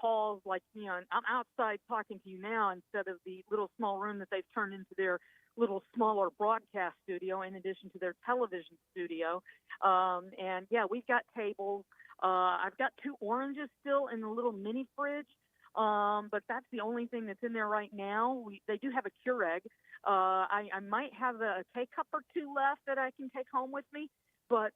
calls like, I'm outside talking to you now instead of the little small room that they've turned into their little smaller broadcast studio in addition to their television studio. And, yeah, we've got tables. I've got 2 oranges still in the little mini fridge, but that's the only thing that's in there right now. They do have a Keurig. I might have a K-cup or 2 left that I can take home with me, but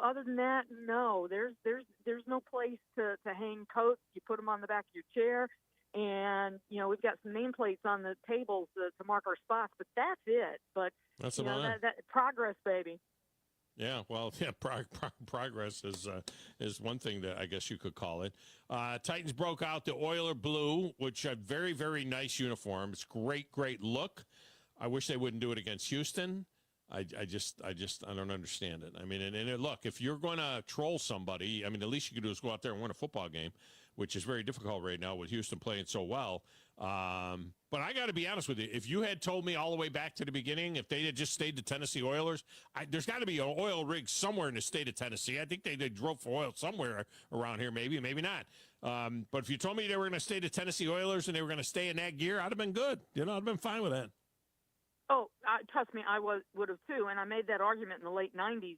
other than that, no, there's no place to hang coats. You put them on the back of your chair, and we've got some nameplates on the tables to mark our spots, but that's it. But that's that progress, baby. Yeah, well, yeah, progress is one thing that I guess you could call it. Titans broke out the Oiler blue, which a very, very nice uniform. It's great look. I wish they wouldn't do it against Houston. I don't understand it. I mean, and look, if you're going to troll somebody, I mean, the least you can do is go out there and win a football game, which is very difficult right now with Houston playing so well. But I got to be honest with you. If you had told me all the way back to the beginning, if they had just stayed the Tennessee Oilers, there's got to be an oil rig somewhere in the state of Tennessee. I think they drove for oil somewhere around here, maybe not. But if you told me they were going to stay the Tennessee Oilers and they were going to stay in that gear, I'd have been good. I'd have been fine with that. Oh, trust me, I would have too, and I made that argument in the late '90s,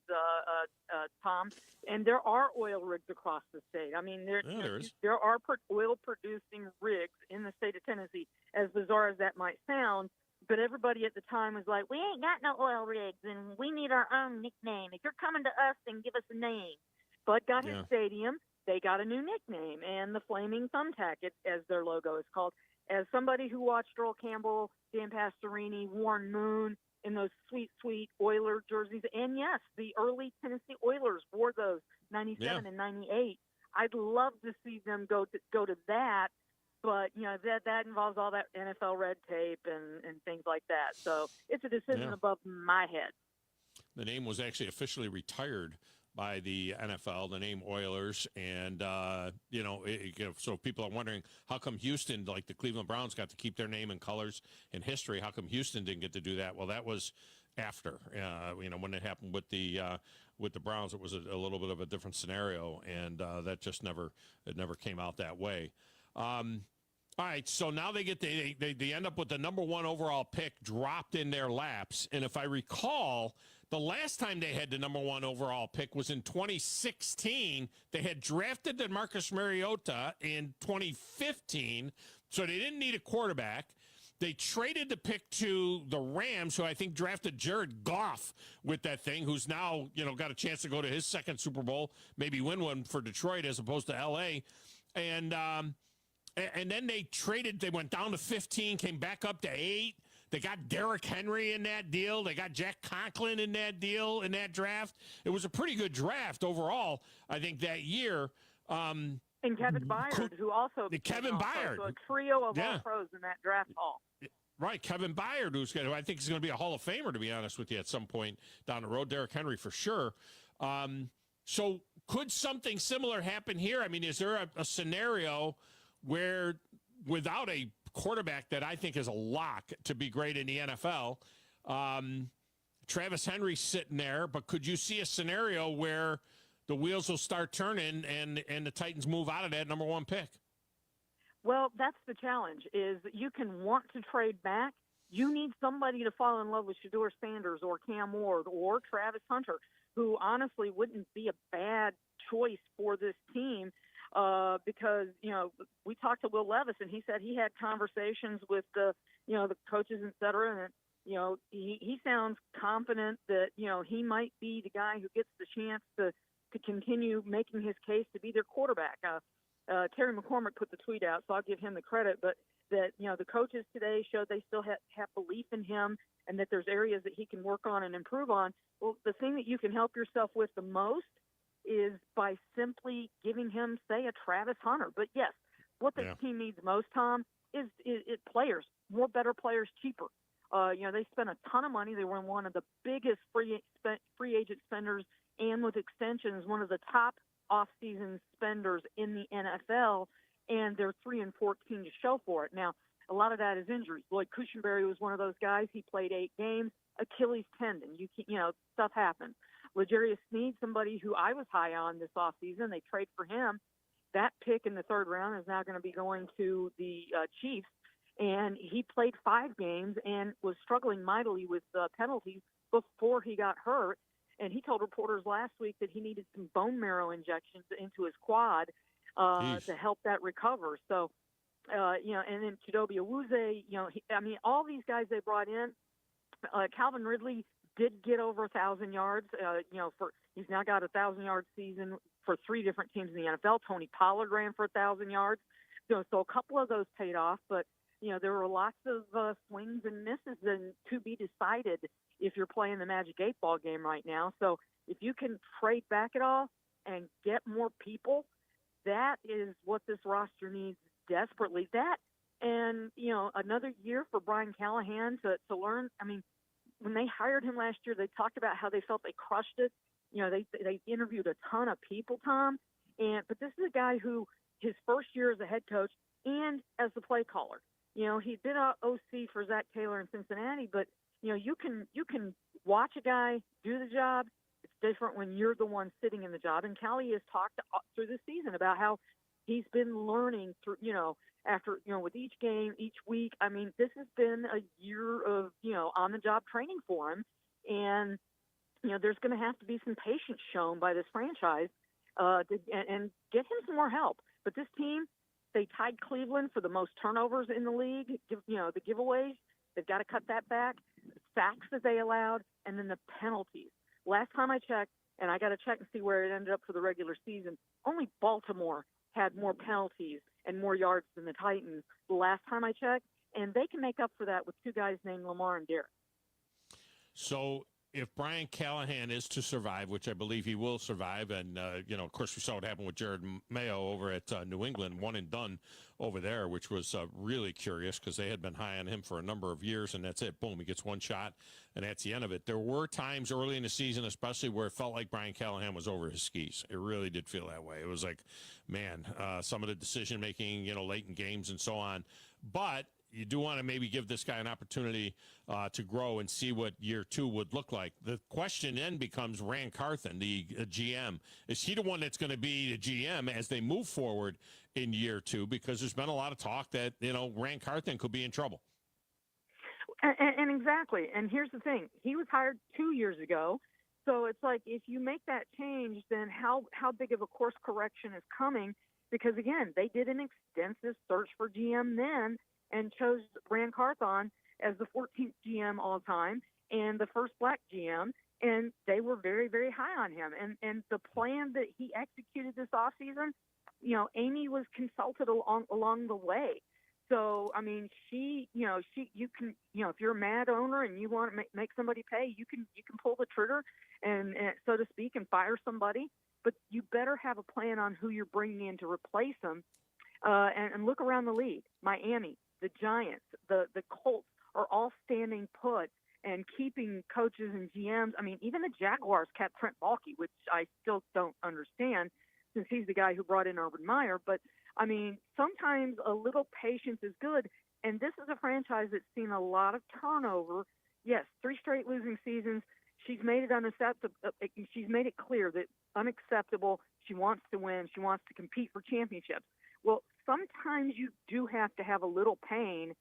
Tom. And there are oil rigs across the state. I mean, there are oil-producing rigs in the state of Tennessee. As bizarre as that might sound, but everybody at the time was like, "We ain't got no oil rigs, and we need our own nickname. If you're coming to us, then give us a name." Bud got his stadium. They got a new nickname, and the Flaming Thumbtack, as their logo is called. As somebody who watched Earl Campbell, Dan Pastorini, Warren Moon in those sweet Oiler jerseys, and yes, the early Tennessee Oilers wore those 97 and 98. I'd love to see them go to that, but that involves all that NFL red tape and things like that. So it's a decision above my head. The name was actually officially retired by the NFL, the name Oilers, and so people are wondering how come Houston, like the Cleveland Browns, got to keep their name and colors in history. How come Houston didn't get to do that? Well, that was after, when it happened with the Browns, it was a little bit of a different scenario, and that just never came out that way. All right, so now they end up with the number 1 overall pick dropped in their laps, and if I recall, the last time they had the number 1 overall pick was in 2016. They had drafted DeMarcus Mariota in 2015, so they didn't need a quarterback. They traded the pick to the Rams, who I think drafted Jared Goff with that thing, who's now, got a chance to go to his second Super Bowl, maybe win one for Detroit as opposed to L.A., and then they went down to 15, came back up to 8. They got Derrick Henry in that deal. They got Jack Conklin in that deal, in that draft. It was a pretty good draft overall, I think, that year. And Kevin Byard, who also Kevin Byard. So a trio of all pros in that draft hall. Right, Kevin Byard, who I think is going to be a Hall of Famer, to be honest with you, at some point down the road. Derrick Henry for sure. So could something similar happen here? I mean, is there a scenario where without a quarterback that I think is a lock to be great in the NFL, Travis Henry's sitting there, but could you see a scenario where the wheels will start turning and the Titans move out of that number 1 pick? Well, that's the challenge, is you can want to trade back. You need somebody to fall in love with Shedeur Sanders or Cam Ward or Travis Hunter, who honestly wouldn't be a bad choice for this team because, we talked to Will Levis, and he said he had conversations with the coaches, et cetera, and, he sounds confident that, he might be the guy who gets the chance to continue making his case to be their quarterback. Terry McCormick put the tweet out, so I'll give him the credit, but that, the coaches today showed they still have belief in him and that there's areas that he can work on and improve on. Well, the thing that you can help yourself with the most is by simply giving him, say, a Travis Hunter. But yes, what this team needs most, Tom, is players, more better players, cheaper. They spent a ton of money. They were one of the biggest free agent spenders, and with extensions, one of the top off-season spenders in the NFL, and they're 3-14 to show for it. Now, a lot of that is injuries. Lloyd Cushenberry was one of those guys. He played 8 games, Achilles tendon. Stuff happens. L'Jarius Sneed, somebody who I was high on this offseason, they trade for him. That pick in the 3rd round is now going to be going to the Chiefs, and he played 5 games and was struggling mightily with penalties before he got hurt. And he told reporters last week that he needed some bone marrow injections into his quad to help that recover. So, and then Chidobe Awuzie, all these guys they brought in. Calvin Ridley did get over 1,000 yards. He's now got a 1,000-yard season for 3 different teams in the NFL. Tony Pollard ran for 1,000 yards. So a couple of those paid off, but there were lots of swings and misses and to be decided if you're playing the Magic 8-ball game right now. So if you can trade back at all and get more people, that is what this roster needs desperately. That and, another year for Brian Callahan to learn. I mean, when they hired him last year, they talked about how they felt they crushed it. They interviewed a ton of people, Tom. But this is a guy who his first year as a head coach and as the play caller. He'd been an OC for Zach Taylor in Cincinnati, but you can watch a guy do the job. It's different when you're the one sitting in the job. And Callie has talked through the season about how he's been learning through, after, with each game, each week. I mean, this has been a year of, on the job training for him. And, there's going to have to be some patience shown by this franchise and get him some more help. But this team, they tied Cleveland for the most turnovers in the league, the giveaways. They've got to cut that back, the sacks that they allowed, and then the penalties. Last time I checked, and I got to check and see where it ended up for the regular season, only Baltimore had more penalties and more yards than the Titans the last time I checked, and they can make up for that with 2 guys named Lamar and Derek. So if Brian Callahan is to survive, which I believe he will survive, and, of course, we saw what happened with Jared Mayo over at New England, one and done over there, which was really curious because they had been high on him for a number of years, and that's it. Boom, he gets one shot, and that's the end of it. There were times early in the season, especially, where it felt like Brian Callahan was over his skis. It really did feel that way. It was like, man, some of the decision-making, late in games and so on. But you do want to maybe give this guy an opportunity to grow and see what year 2 would look like. The question then becomes Rand Carthen, the GM. Is he the one that's going to be the GM as they move forward in year 2? Because there's been a lot of talk that, Rand Carthen could be in trouble. And exactly. And here's the thing. He was hired 2 years ago. So it's like, if you make that change, then how big of a course correction is coming? Because, again, they did an extensive search for GM then, and chose Rand Carthon as the 14th GM all time and the first black GM, and they were very, very high on him. And the plan that he executed this offseason, Amy was consulted along the way. So, I mean, you can, if you're a mad owner and you want to make somebody pay, you can pull the trigger and so to speak, and fire somebody, but you better have a plan on who you're bringing in to replace them. And look around the league, Miami, the Giants, the Colts, are all standing put and keeping coaches and GMs. I mean, even the Jaguars kept Trent Baalke, which I still don't understand since he's the guy who brought in Urban Meyer. But, I mean, sometimes a little patience is good. And this is a franchise that's seen a lot of turnover. Yes, 3 straight losing seasons. She's made it unacceptable. She's made it clear that unacceptable. She wants to win. She wants to compete for championships. Well, sometimes you do have to have a little pain,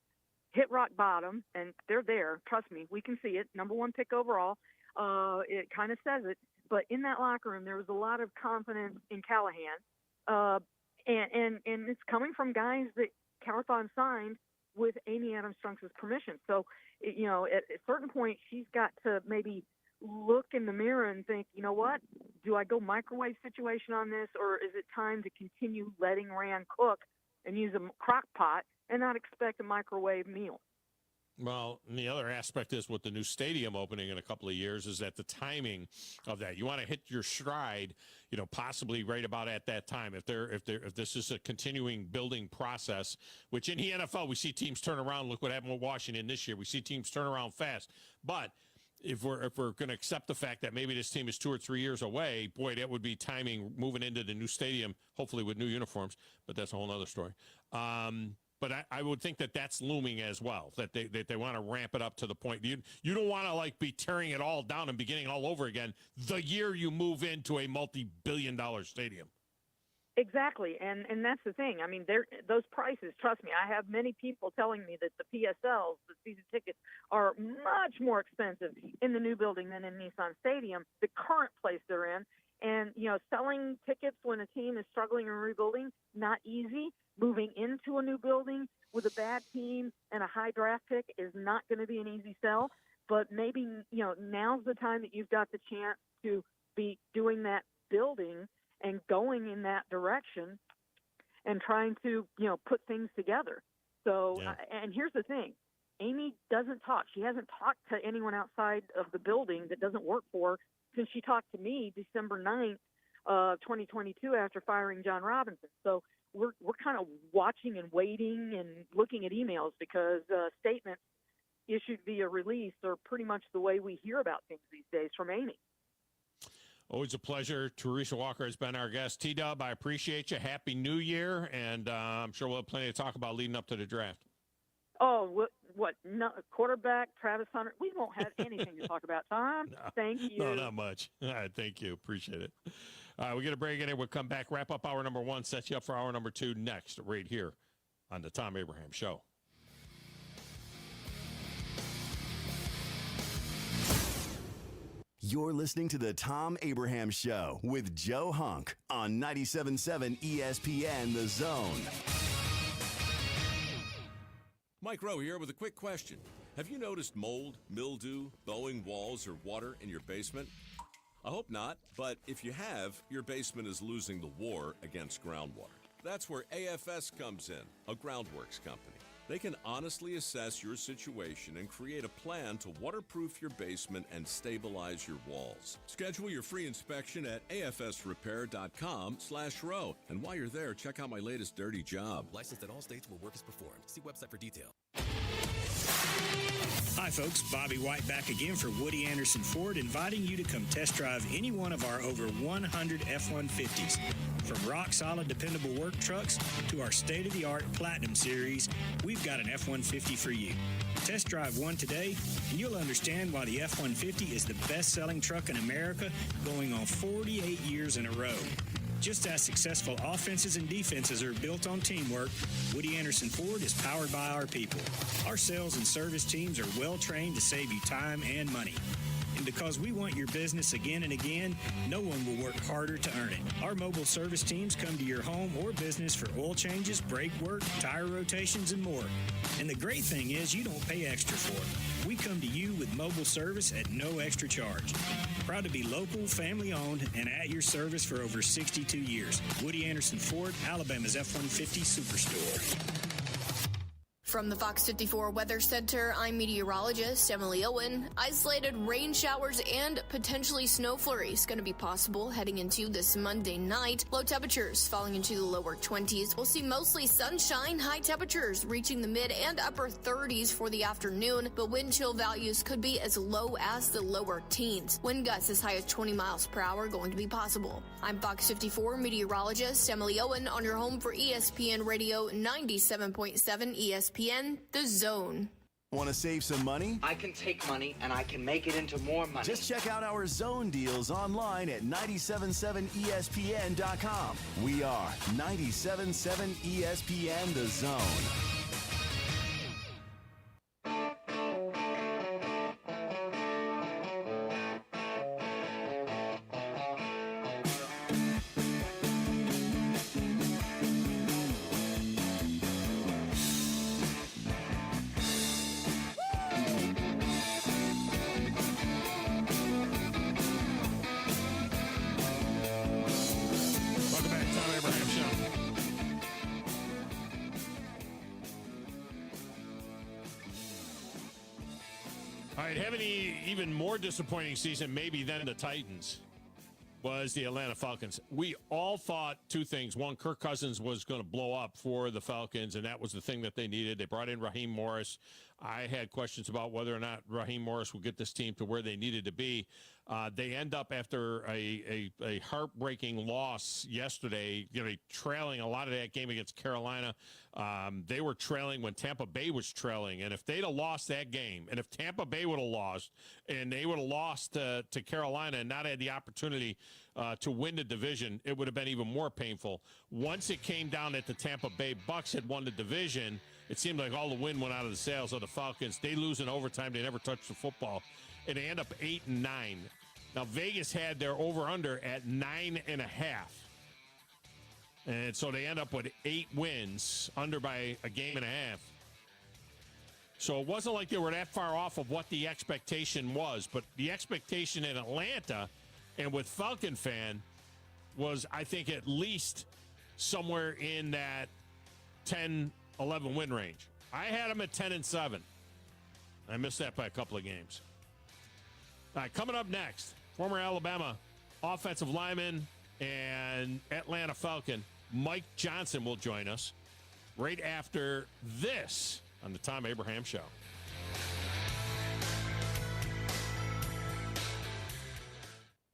hit rock bottom, and they're there. Trust me, we can see it. Number 1 pick overall. It kind of says it. But in that locker room, there was a lot of confidence in Callahan. And it's coming from guys that Carathon signed with Amy Adams Strunks' permission. So, you know, at a certain point, she's got to maybe look in the mirror and think, you know what, do I go microwave situation on this, or is it time to continue letting Rand cook and use a crock pot and not expect a microwave meal? Well, and the other aspect is with the new stadium opening in a couple of years is that the timing of that. You want to hit your stride, you know, possibly right about at that time. If this is a continuing building process, which in the NFL we see teams turn around. Look what happened with Washington this year. We see teams turn around fast. But if we're going to accept the fact that maybe this team is 2 or 3 years away, boy, that would be timing moving into the new stadium, hopefully with new uniforms. But that's a whole other story. But I would think that that's looming as well, that they want to ramp it up to the point. You don't want to, like, be tearing it all down and beginning all over again the year you move into a multi-billion-dollar stadium. Exactly, and that's the thing. I mean, those prices, trust me, I have many people telling me that the PSLs, the season tickets, are much more expensive in the new building than in Nissan Stadium, the current place they're in. And, you know, selling tickets when a team is struggling and rebuilding, not easy. Moving into a new building with a bad team and a high draft pick is not going to be an easy sell. But maybe, you know, now's the time that you've got the chance to be doing that building and going in that direction and trying to, you know, put things together. So, and here's the thing. Amy doesn't talk. She hasn't talked to anyone outside of the building that doesn't work for her since she talked to me December 9th, 2022 after firing John Robinson. So we're kind of watching and waiting and looking at emails because statements issued via release are pretty much the way we hear about things these days from Amy. Always a pleasure. Teresa Walker has been our guest. T-Dub, I appreciate you. Happy New Year, and I'm sure we'll have plenty to talk about leading up to the draft. Oh, what? No, quarterback, Travis Hunter. We won't have anything to talk about, Tom. No, thank you. No, not much. All right, thank you. Appreciate it. We get a break in here. We'll come back, wrap up hour number 1, set you up for hour number 2 next, right here on the Thom Abraham Show. You're listening to the Thom Abraham Show with Joe Hunk on 97.7 ESPN The Zone. Mike Rowe here with a quick question. Have you noticed mold, mildew, bowing walls, or water in your basement? I hope not, but if you have, your basement is losing the war against groundwater. That's where AFS comes in, a groundworks company. They can honestly assess your situation and create a plan to waterproof your basement and stabilize your walls. Schedule your free inspection at afsrepair.com/row. And while you're there, check out my latest dirty job. Licensed in all states where work is performed. See website for details. Hi folks, Bobby White back again for Woody Anderson Ford, inviting you to come test drive any one of our over 100 F-150s. From rock-solid, dependable work trucks to our state-of-the-art Platinum Series, we've got an F-150 for you. Test drive one today, and you'll understand why the F-150 is the best-selling truck in America, going on 48 years in a row. Just as successful offenses and defenses are built on teamwork, Woody Anderson Ford is powered by our people. Our sales and service teams are well-trained to save you time and money. And because we want your business again and again, no one will work harder to earn it. Our mobile service teams come to your home or business for oil changes, brake work, tire rotations, and more. And the great thing is you don't pay extra for it. We come to you with mobile service at no extra charge. Proud to be local, family-owned, and at your service for over 62 years. Woody Anderson Ford, Alabama's F-150 Superstore. From the Fox 54 Weather Center, I'm meteorologist Emily Owen. Isolated rain showers and potentially snow flurries going to be possible heading into this Monday night. Low temperatures falling into the lower 20s. We'll see mostly sunshine, high temperatures reaching the mid and upper 30s for the afternoon, but wind chill values could be as low as the lower teens. Wind gusts as high as 20 miles per hour going to be possible. I'm Fox 54 meteorologist Emily Owen on your home for ESPN Radio 97.7 ESPN. The Zone. Want to save some money? I can take money and I can make it into more money. Just check out our Zone deals online at 977ESPN.com. We are 97.7 ESPN The Zone. Having an even more disappointing season maybe than the Titans was the Atlanta Falcons. We all thought two things. One, Kirk Cousins was going to blow up for the Falcons, and that was the thing that they needed. They brought in Raheem Morris. I had questions about whether or not Raheem Morris would get this team to where they needed to be. They end up after a heartbreaking loss yesterday, trailing a lot of that game against Carolina. They were trailing when Tampa Bay was trailing. And if they'd have lost that game, and if Tampa Bay would have lost, and they would have lost to Carolina and not had the opportunity to win the division, it would have been even more painful. Once it came down that the Tampa Bay Bucks had won the division, it seemed like all the wind went out of the sails of the Falcons. They lose in overtime. They never touched the football. And they end up 8-9. Now, Vegas had their over-under at 9.5. And so they end up with 8 wins, under by a game and a half. So it wasn't like they were that far off of what the expectation was. But the expectation in Atlanta and with Falcon fan was, I think, at least somewhere in that 10-11 win range. I had them at 10-7. I missed that by a couple of games. All right, coming up next, former Alabama offensive lineman and Atlanta Falcon Mike Johnson will join us right after this on the Thom Abraham Show.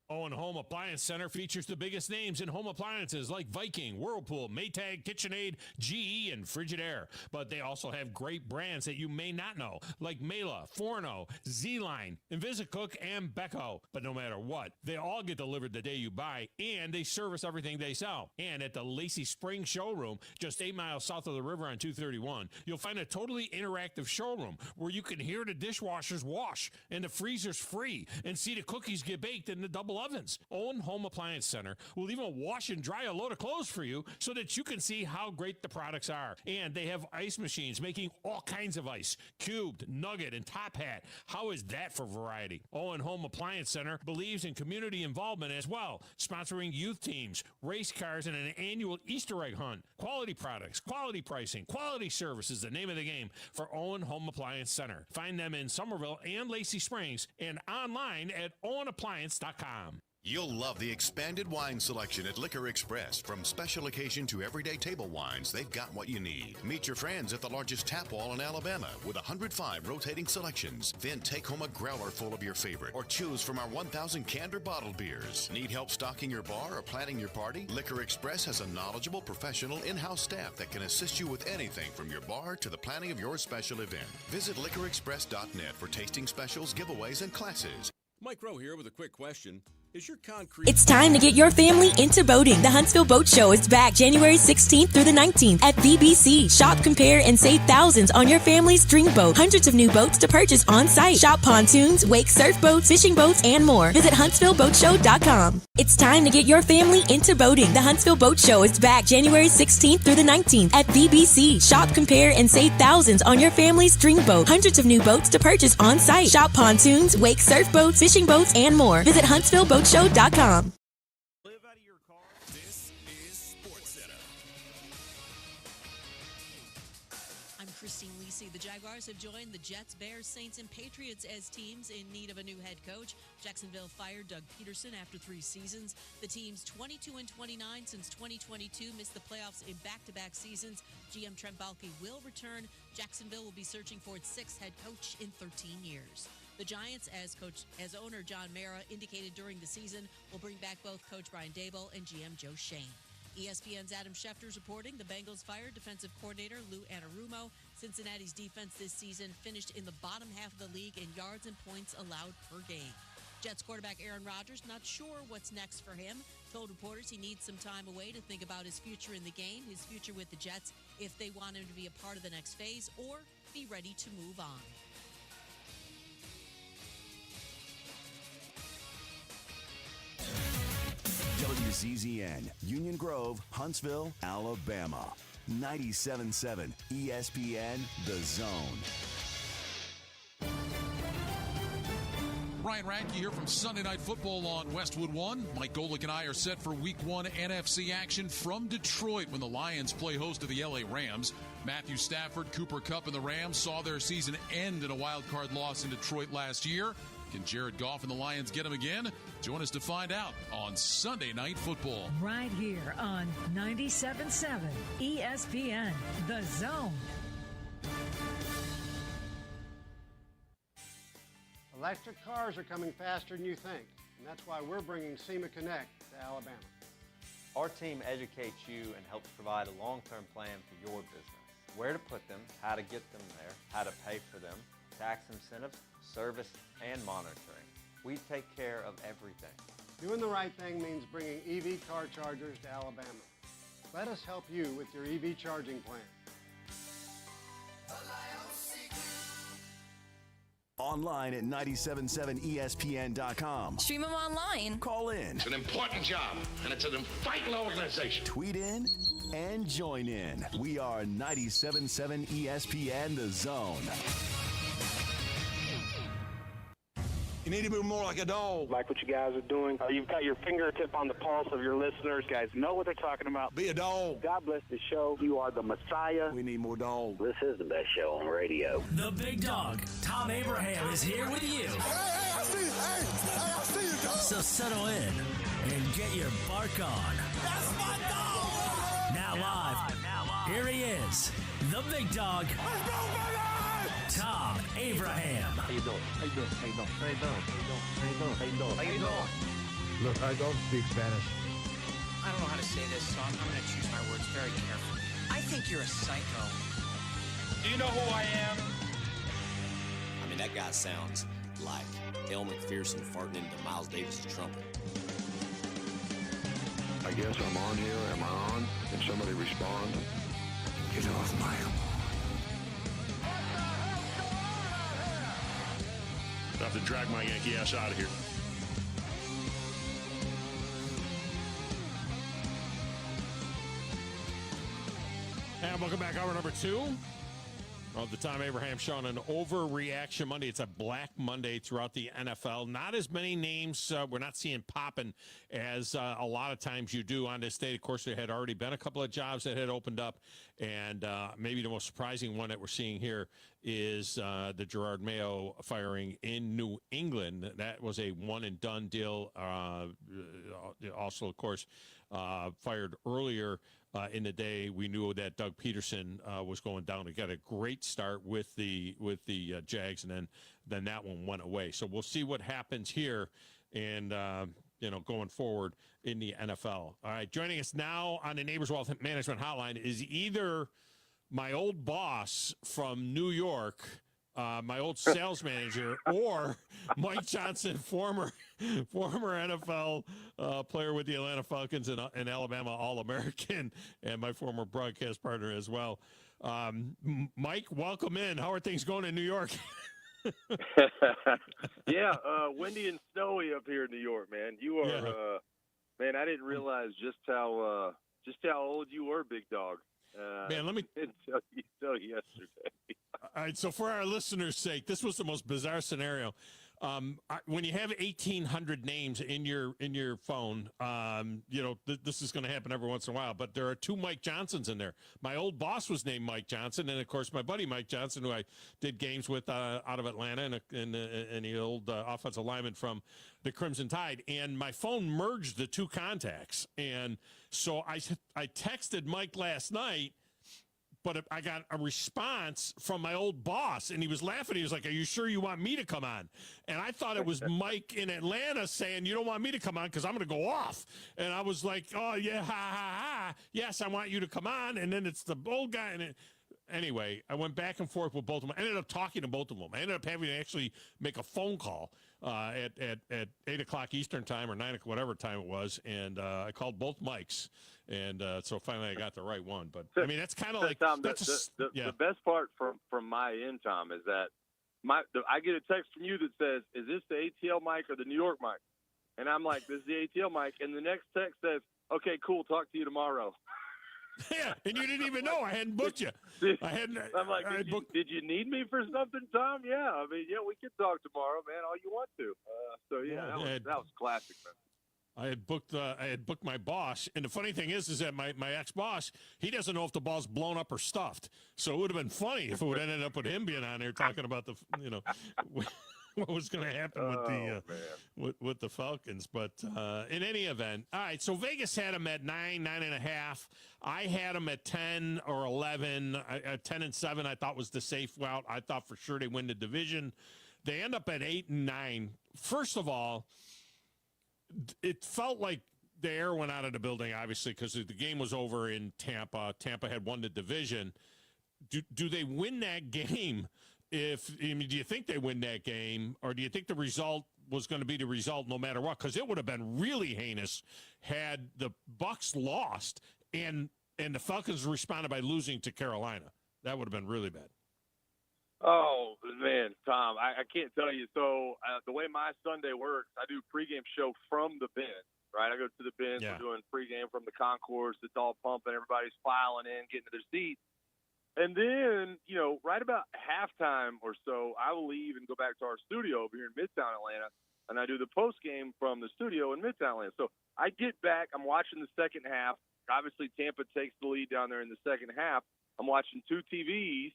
Owen Home Appliance Center features the biggest names in home appliances like Viking, Whirlpool, Maytag, KitchenAid, GE, and Frigidaire. But they also have great brands that you may not know, like Mela, Forno, Z-Line, Invisicook, and Beko. But no matter what, they all get delivered the day you buy, and they service everything they sell. And at the Lacey Springs showroom, just 8 miles south of the river on 231, you'll find a totally interactive showroom where you can hear the dishwashers wash and the freezers free and see the cookies get baked in the double ovens. Owen Home Appliance Center will even wash and dry a load of clothes for you so that you can see how great the products are. And they have ice machines making all kinds of ice, cubed, nugget, and top hat. How is that for variety? Owen Home Appliance Center believes in community involvement as well, sponsoring youth teams, race cars, and an annual Easter egg hunt. Quality products, quality pricing, quality service is the name of the game for Owen Home Appliance Center. Find them in Somerville and Lacey Springs and online at owenappliance.com. You'll love the expanded wine selection at Liquor Express. From special occasion to everyday table wines, they've got what you need. Meet your friends at the largest tap wall in Alabama with 105 rotating selections. Then take home a growler full of your favorite or choose from our 1,000 canned or bottled beers. Need help stocking your bar or planning your party? Liquor Express has a knowledgeable, professional in-house staff that can assist you with anything from your bar to the planning of your special event. Visit liquorexpress.net for tasting specials, giveaways, and classes. Mike Rowe here with a quick question. Is your concrete... It's time to get your family into boating. The Huntsville Boat Show is back January 16th through the 19th at VBC. Shop, compare, and save thousands on your family's dream boat. Hundreds of new boats to purchase on site. Shop pontoons, wake surf boats, fishing boats, and more. Visit HuntsvilleBoatShow.com. It's time to get your family into boating. The Huntsville Boat Show is back January 16th through the 19th at VBC. Shop, compare, and save thousands on your family's dream boat. Hundreds of new boats to purchase on site. Shop pontoons, wake surf boats, fishing boats, and more. Visit HuntsvilleBoatShow.com. This is SportsCenter. Christine Lisi. The Jaguars have joined the Jets, Bears, Saints, and Patriots as teams in need of a new head coach. Jacksonville fired Doug Peterson after 3 seasons. The team's 22-29 since 2022, missed the playoffs in back-to-back seasons. GM Trent Baalke will return. Jacksonville will be searching for its 6th head coach in 13 years. The Giants, as owner John Mara indicated during the season, will bring back both Coach Brian Daboll and GM Joe Schoen. ESPN's Adam Schefter is reporting the Bengals fired defensive coordinator Lou Anarumo. Cincinnati's defense this season finished in the bottom half of the league in yards and points allowed per game. Jets quarterback Aaron Rodgers not sure what's next for him. Told reporters he needs some time away to think about his future in the game, his future with the Jets, if they want him to be a part of the next phase, or be ready to move on. WCZN, Union Grove, Huntsville, Alabama. 97.7 ESPN, The Zone. Ryan Radke here from Sunday Night Football on Westwood One. Mike Golick and I are set for Week 1 NFC action from Detroit when the Lions play host to the LA Rams. Matthew Stafford, Cooper Kupp, and the Rams saw their season end in a wild-card loss in Detroit last year. Can Jared Goff and the Lions get him again? Join us to find out on Sunday Night Football. Right here on 97.7 ESPN, The Zone. Electric cars are coming faster than you think, and that's why we're bringing SEMA Connect to Alabama. Our team educates you and helps provide a long-term plan for your business. Where to put them, how to get them there, how to pay for them, tax incentives, service, and monitoring. We take care of everything. Doing the right thing means bringing EV car chargers to Alabama. Let us help you with your EV charging plan. Online at 977ESPN.com. Stream them online. Call in. It's an important job, and it's an vital organization. Tweet in and join in. We are 97.7 ESPN, The Zone. You need to be more like a dog. Like what you guys are doing. You've got your fingertip on the pulse of your listeners. You guys know what they're talking about. Be a dog. God bless the show. You are the Messiah. We need more dogs. This is the best show on radio. The big dog, Thom Abraham, is here with you. Hey, I see you. I see you, dog. So settle in and get your bark on. That's my dog. Now live, here he is, the big dog, Thom Abraham. How you doing? How you doing? How you doing? How you doing? How you doing? How you doing? How you doing? Look, I don't speak Spanish. I don't know how to say this, so I'm going to choose my words very carefully. I think you're a psycho. Do you know who I am? I mean, that guy sounds like El McPherson farting into Miles Davis' trumpet. I guess I'm on here. Am I on? Can somebody respond? Get off my lawn. I have to drag my Yankee ass out of here. And welcome back. Hour number 2 of the Thom Abraham Show on an Overreaction Monday. It's a Black Monday throughout the NFL. Not as many names we're not seeing popping as a lot of times you do on this day. Of course, there had already been a couple of jobs that had opened up, and maybe the most surprising one that we're seeing here is the Gerard Mayo firing in New England. That was a one-and-done deal. Also, of course, fired earlier in the day. We knew that Doug Peterson was going down to get a great start with the Jags, and then that one went away. So we'll see what happens here, and going forward in the NFL. All right, joining us now on the Neighbors Wealth Management Hotline is either my old boss from New York, my old sales manager, or Mike Johnson, former NFL player with the Atlanta Falcons and Alabama All-American, and my former broadcast partner as well. Mike, welcome in. How are things going in New York? Yeah, windy and snowy up here in New York, man. You are, man. I didn't realize just how old you were, big dog. Man, let me until yesterday. All right, so for our listeners' sake, this was the most bizarre scenario. when you have 1,800 names in your phone, this is going to happen every once in a while. But there are 2 Mike Johnsons in there. My old boss was named Mike Johnson, and of course my buddy Mike Johnson, who I did games with out of Atlanta, and the old offensive lineman from the Crimson Tide. And my phone merged the 2 contacts, and so I texted Mike last night. But I got a response from my old boss, and he was laughing. He was like, "Are you sure you want me to come on?" And I thought it was Mike in Atlanta saying, "You don't want me to come on because I'm going to go off." And I was like, "Oh, yeah, ha, ha, ha. Yes, I want you to come on." And then it's the old guy. And anyway, I went back and forth with both of them. I ended up talking to both of them. I ended up having to actually make a phone call at 8 o'clock Eastern time or 9 o'clock, whatever time it was. And I called both Mikes. And so finally I got the right one. But, I mean, that's kind of like Tom, that's the best part from my end, Tom, is that I get a text from you that says, "Is this the ATL mic or the New York mic?" And I'm like, "This is the ATL mic." And the next text says, "Okay, cool. Talk to you tomorrow." Yeah, and you didn't even know I hadn't booked you. I'm like, did you need me for something, Tom? Yeah, I mean, yeah, we can talk tomorrow, man, all you want to. That was classic, man. I had booked my boss, and the funny thing is that my ex-boss, he doesn't know if the ball's blown up or stuffed. So it would have been funny if it would have ended up with him being on there talking about what was going to happen with the Falcons. But in any event, all right. So Vegas had them at 9.5. I had them at 10 or 11. At 10 and 7, I thought was the safe route. I thought for sure they win the division. They end up at 8 and 9. First of all, it felt like the air went out of the building, obviously, because the game was over in Tampa. Tampa had won the division. Do they win that game? Do you think they win that game, or do you think the result was going to be the result no matter what? Because it would have been really heinous had the Bucs lost and the Falcons responded by losing to Carolina. That would have been really bad. Oh, man, Tom, I can't tell you. So the way my Sunday works, I do pregame show from the bench, right? I go to the bench. Yeah. We're doing pregame from the concourse. It's all pumping. Everybody's filing in, getting to their seats. And then, right about halftime or so, I will leave and go back to our studio over here in Midtown Atlanta, and I do the postgame from the studio in Midtown Atlanta. So I get back. I'm watching the second half. Obviously, Tampa takes the lead down there in the second half. I'm watching 2 TVs,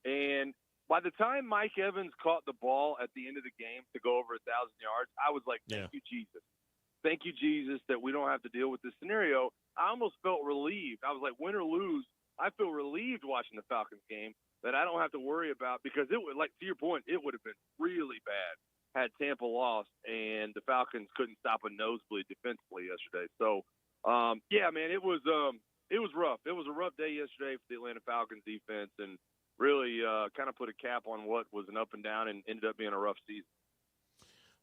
and by the time Mike Evans caught the ball at the end of the game to go over 1,000 yards, I was like, thank you, Jesus. Thank you, Jesus, that we don't have to deal with this scenario. I almost felt relieved. I was like, win or lose, I feel relieved watching the Falcons game that I don't have to worry about, because it would, like, to your point, it would have been really bad had Tampa lost and the Falcons couldn't stop a nosebleed defensively yesterday. So, yeah, man, it was rough. It was a rough day yesterday for the Atlanta Falcons defense, and really kind of put a cap on what was an up and down and ended up being a rough season.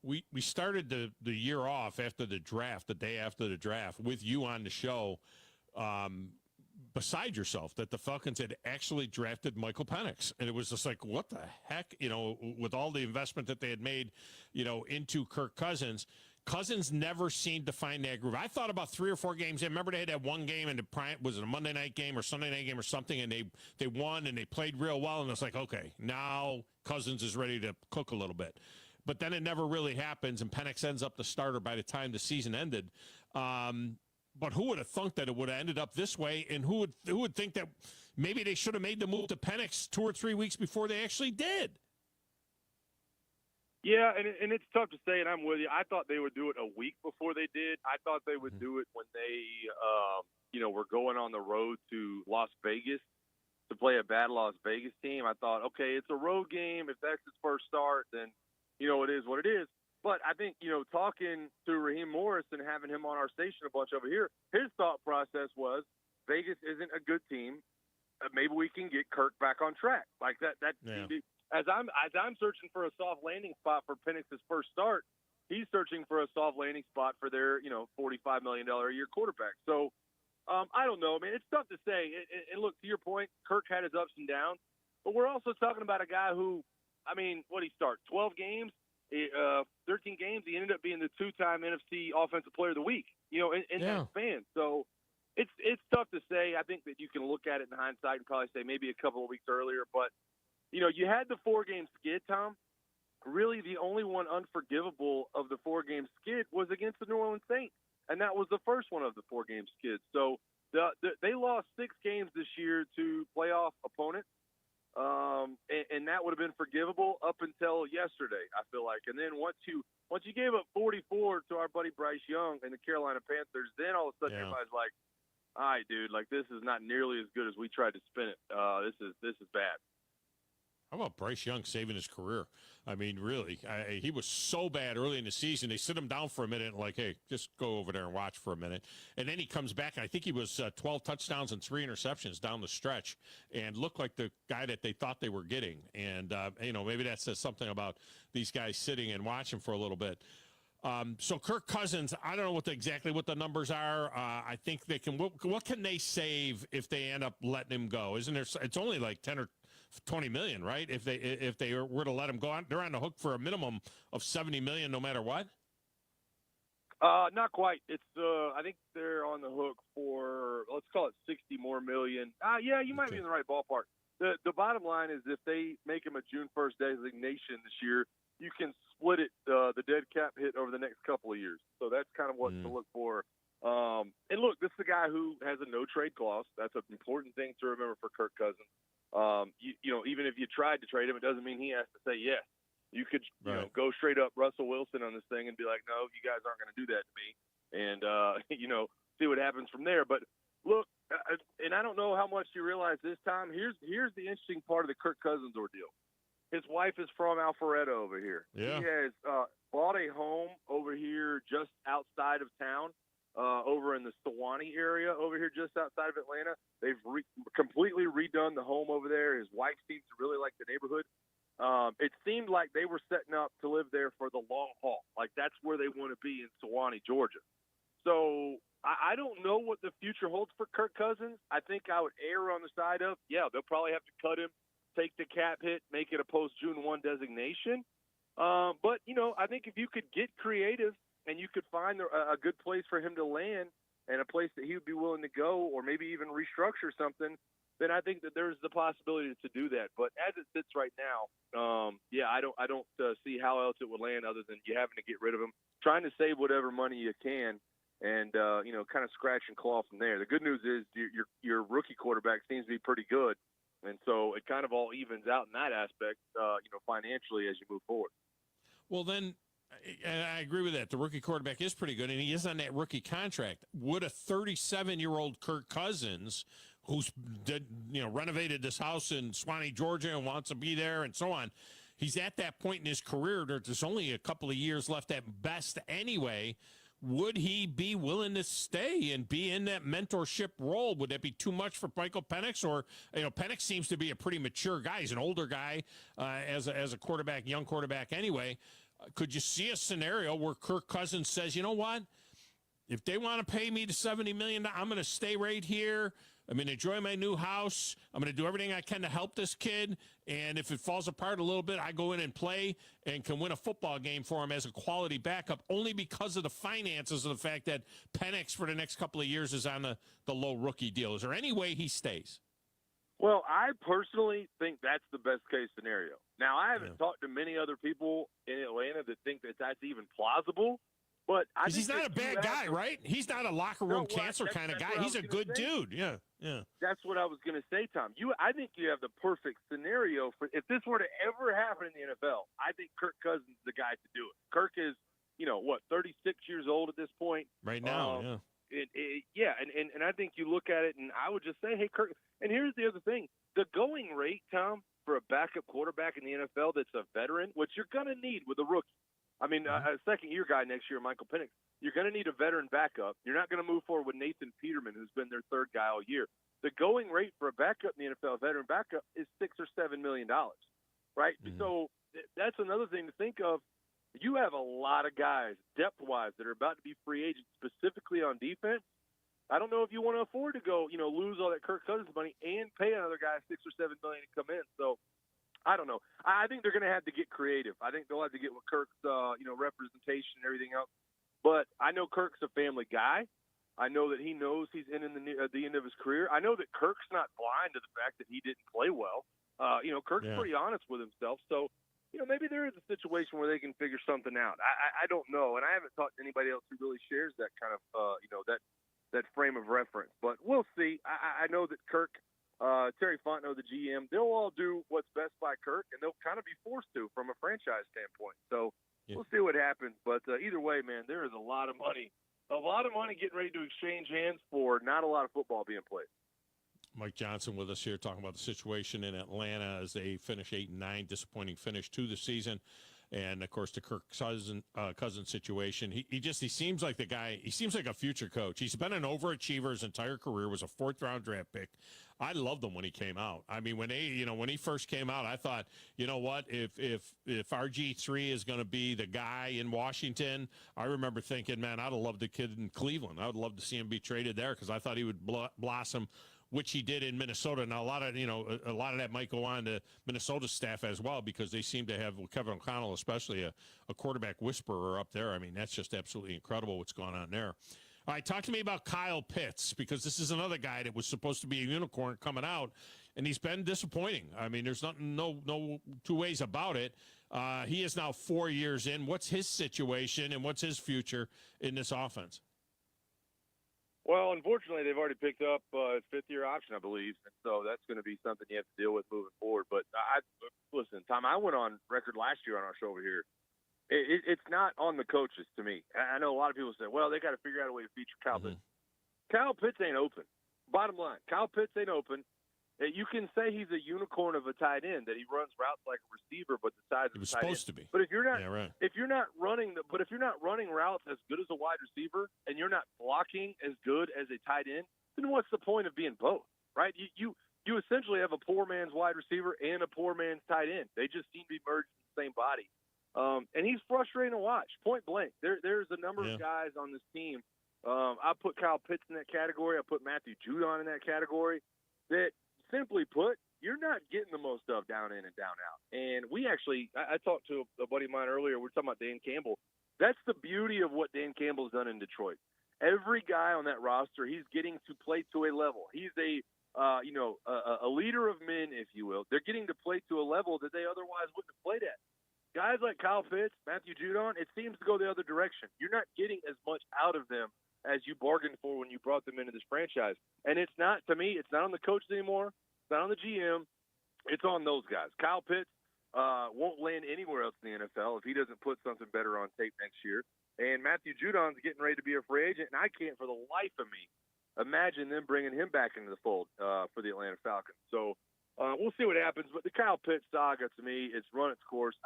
We started the year off after the draft, the day after the draft, with you on the show, beside yourself, that the Falcons had actually drafted Michael Penix. And it was just like, what the heck, with all the investment that they had made, into Kirk Cousins. Cousins never seemed to find that groove. I thought about 3 or 4 games. I remember they had that one game, and was it a Monday night game or Sunday night game or something, and they won, and they played real well, and it's like, okay, now Cousins is ready to cook a little bit. But then it never really happens, and Penix ends up the starter by the time the season ended. But who would have thunk that it would have ended up this way, and who would think that maybe they should have made the move to Penix 2 or 3 weeks before they actually did? Yeah, and it's tough to say, and I'm with you. I thought they would do it a week before they did. I thought they would do it when they, were going on the road to Las Vegas to play a bad Las Vegas team. I thought, okay, it's a road game. If that's his first start, then, it is what it is. But I think, talking to Raheem Morris and having him on our station a bunch over here, his thought process was Vegas isn't a good team. Maybe we can get Kirk back on track. Like that. Yeah. As I'm searching for a soft landing spot for Penix's first start, he's searching for a soft landing spot for their, $45 million a year quarterback. So I don't know, man. It's tough to say. And look, to your point, Kirk had his ups and downs, but we're also talking about a guy who, what did he start? 12 games, 13 games. He ended up being the 2-time NFC Offensive Player of the Week, in that span. So it's tough to say. I think that you can look at it in hindsight and probably say maybe a couple of weeks earlier, but you had the 4-game skid, Tom, really the only one unforgivable of the 4-game skid was against the New Orleans Saints, and that was the first one of the 4-game skids. So they lost 6 games this year to playoff opponents, and that would have been forgivable up until yesterday, I feel like. And then once you gave up 44 to our buddy Bryce Young and the Carolina Panthers, then all of a sudden everybody's like, all right, dude, like this is not nearly as good as we tried to spin it. This is bad. How about Bryce Young saving his career? I mean, really, he was so bad early in the season. They sit him down for a minute and like, hey, just go over there and watch for a minute. And then he comes back, and I think he was 12 touchdowns and 3 interceptions down the stretch and looked like the guy that they thought they were getting. And, maybe that says something about these guys sitting and watching for a little bit. So Kirk Cousins, I don't know exactly what the numbers are. I think they can. What can they save if they end up letting him go? Isn't there? It's only like 10 or 20 million, right? If they were to let him go on, they're on the hook for a minimum of 70 million, no matter what. Not quite. It's I think they're on the hook for, let's call it 60 more million. Yeah, you might be in the right ballpark. The bottom line is if they make him a June 1st designation this year, you can split it, the dead cap hit over the next couple of years. So that's kind of what to look for. And look, this is a guy who has a no trade clause. That's an important thing to remember for Kirk Cousins. Even if you tried to trade him, it doesn't mean he has to say yes. You could go straight up Russell Wilson on this thing and be like, no, you guys aren't going to do that to me. And, see what happens from there. But look, and I don't know how much you realize this time. Here's the interesting part of the Kirk Cousins ordeal. His wife is from Alpharetta over here. Yeah. He has bought a home over here just outside of town, over in the Sewanee area over here just outside of Atlanta. They've completely redone the home over there. His wife seems to really like the neighborhood. It seemed like they were setting up to live there for the long haul. Like that's where they want to be in Sewanee, Georgia. So I don't know what the future holds for Kirk Cousins. I think I would err on the side of, they'll probably have to cut him, take the cap hit, make it a post-June 1 designation. But, I think if you could get creative and you could find a good place for him to land and a place that he would be willing to go or maybe even restructure something, then I think that there's the possibility to do that. But as it sits right now, I don't see how else it would land other than you having to get rid of him, trying to save whatever money you can, and kind of scratch and claw from there. The good news is your rookie quarterback seems to be pretty good, and so it kind of all evens out in that aspect, financially as you move forward. Well, then, and I agree with that. The rookie quarterback is pretty good, and he is on that rookie contract. Would a 37-year-old Kirk Cousins, who's renovated this house in Sewanee, Georgia, and wants to be there, and so on, he's at that point in his career. There's only a couple of years left at best anyway. Would he be willing to stay and be in that mentorship role? Would that be too much for Michael Penix? Or, Penix seems to be a pretty mature guy. He's an older guy as a quarterback, young quarterback anyway. Could you see a scenario where Kirk Cousins says, you know what? If they want to pay me the $70 million, I'm going to stay right here. I'm going to enjoy my new house. I'm going to do everything I can to help this kid. And if it falls apart a little bit, I go in and play and can win a football game for him as a quality backup, only because of the finances of the fact that Penix for the next couple of years is on the low rookie deal. Is there any way he stays? Well, I personally think that's the best case scenario. Now, I haven't talked to many other people in Atlanta that think that that's even plausible. But he's not a bad guy, right? He's not a locker room cancer kind of guy. He's a good dude. Yeah. That's what I was going to say, Tom. I think you have the perfect scenario for if this were to ever happen in the NFL. I think Kirk Cousins is the guy to do it. Kirk is, 36 years old at this point. Right now, And I think you look at it, and I would just say, hey, Kirk. And here's the other thing: the going rate, Tom, for a backup quarterback in the NFL that's a veteran, which you're going to need with a rookie. I mean, a second-year guy next year, Michael Penix, you're going to need a veteran backup. You're not going to move forward with Nathan Peterman, who's been their third guy all year. The going rate for a backup in the NFL, veteran backup, is $6 or $7 million, right? Mm-hmm. So that's another thing to think of. You have a lot of guys, depth-wise, that are about to be free agents, specifically on defense. I don't know if you want to afford to go, lose all that Kirk Cousins money and pay another guy $6 or $7 million to come in. So I don't know. I think they're going to have to get creative. I think they'll have to get with Kirk's, representation and everything else. But I know Kirk's a family guy. I know that he knows he's in the end of his career. I know that Kirk's not blind to the fact that he didn't play well. Kirk's pretty honest with himself. So maybe there is a situation where they can figure something out. I don't know, and I haven't talked to anybody else who really shares that kind of that frame of reference. But we'll see. I know that Kirk, Terry Fontenot, the GM, they'll all do what's best by Kirk, and they'll kind of be forced to from a franchise standpoint. So we'll see what happens. But either way, man, there is a lot of money getting ready to exchange hands for not a lot of football being played. Mike Johnson with us here talking about the situation in Atlanta as they finish 8-9, disappointing finish to the season. And, of course, the Kirk Cousins situation. He seems like the guy. He seems like a future coach. He's been an overachiever his entire career, was a 4th-round draft pick. I loved him when he came out. I mean, when he first came out, I thought, you know what, if RG3 is going to be the guy in Washington, I remember thinking, man, I'd have loved the kid in Cleveland. I would love to see him be traded there because I thought he would blossom, which he did in Minnesota. Now, a lot of that might go on to Minnesota's staff as well because they seem to have, with Kevin O'Connell especially, a quarterback whisperer up there. I mean, that's just absolutely incredible what's going on there. All right, talk to me about Kyle Pitts because this is another guy that was supposed to be a unicorn coming out, and he's been disappointing. I mean, there's no two ways about it. He is now 4 years in. What's his situation and what's his future in this offense? Well, unfortunately, they've already picked up his 5th-year option, I believe, and so that's going to be something you have to deal with moving forward. But listen, Tom, I went on record last year on our show over here. It's not on the coaches to me. I know a lot of people say, well, they got to figure out a way to feature Kyle Pitts. Kyle Pitts ain't open. Bottom line, Kyle Pitts ain't open. You can say he's a unicorn of a tight end, that he runs routes like a receiver, but the size of a tight end. He was supposed to be. But if you're not, if you're not running routes as good as a wide receiver, and you're not blocking as good as a tight end, then what's the point of being both, right? You essentially have a poor man's wide receiver and a poor man's tight end. They just seem to be merged in the same body. And he's frustrating to watch, point blank. There's a number of guys on this team. I put Kyle Pitts in that category. I put Matthew Judon in that category. That, simply put, you're not getting the most of down in and down out. And we actually, I talked to a buddy of mine earlier. We were talking about Dan Campbell. That's the beauty of what Dan Campbell's done in Detroit. Every guy on that roster, he's getting to play to a level. He's a leader of men, if you will. They're getting to play to a level that they otherwise wouldn't have played at. Guys like Kyle Pitts, Matthew Judon, it seems to go the other direction. You're not getting as much out of them as you bargained for when you brought them into this franchise. And it's not, to me, it's not on the coach anymore. It's not on the GM. It's on those guys. Kyle Pitts won't land anywhere else in the NFL if he doesn't put something better on tape next year. And Matthew Judon's getting ready to be a free agent, and I can't for the life of me imagine them bringing him back into the fold for the Atlanta Falcons. So we'll see what happens. But the Kyle Pitts saga, to me, it's run its course.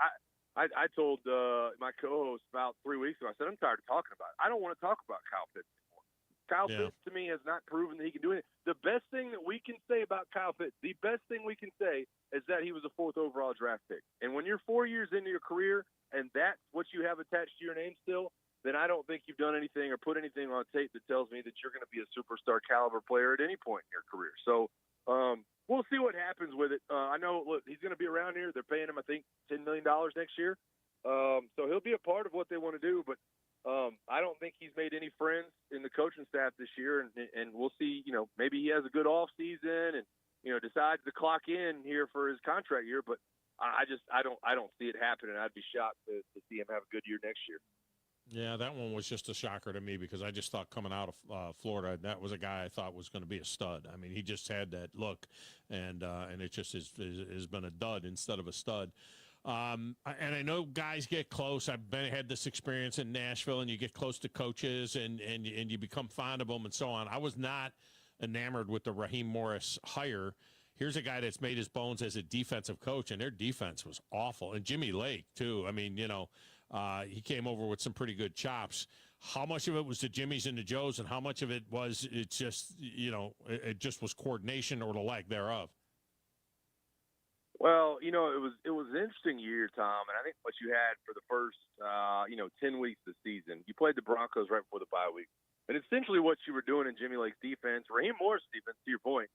I told my co-host about 3 weeks ago, I said, I'm tired of talking about it. I don't want to talk about Kyle Pitts anymore. Kyle Pitts, to me, has not proven that he can do anything. The best thing that we can say about Kyle Pitts, the best thing we can say is that he was a 4th overall draft pick. And when you're 4 years into your career and that's what you have attached to your name still, then I don't think you've done anything or put anything on tape that tells me that you're going to be a superstar caliber player at any point in your career. So, we'll see what happens with it. I know, look, he's going to be around here. They're paying him, I think, $10 million next year. So he'll be a part of what they want to do. But I don't think he's made any friends in the coaching staff this year. And we'll see, maybe he has a good off season and, decides to clock in here for his contract year. But I don't see it happening. I'd be shocked to see him have a good year next year. Yeah, that one was just a shocker to me because I just thought coming out of Florida, that was a guy I thought was going to be a stud. I mean, he just had that look, and it just has been a dud instead of a stud. And I know guys get close. I've had this experience in Nashville, and you get close to coaches, and you become fond of them and so on. I was not enamored with the Raheem Morris hire. Here's a guy that's made his bones as a defensive coach, and their defense was awful. And Jimmy Lake, too. I mean, he came over with some pretty good chops. How much of it was the Jimmies and the Joes, and how much of it was it just was coordination or the lack thereof? Well, it was an interesting year, Tom, and I think what you had for the first 10 weeks of the season, you played the Broncos right before the bye week, and essentially what you were doing in Jimmy Lake's defense, Raheem Morris' defense, to your point,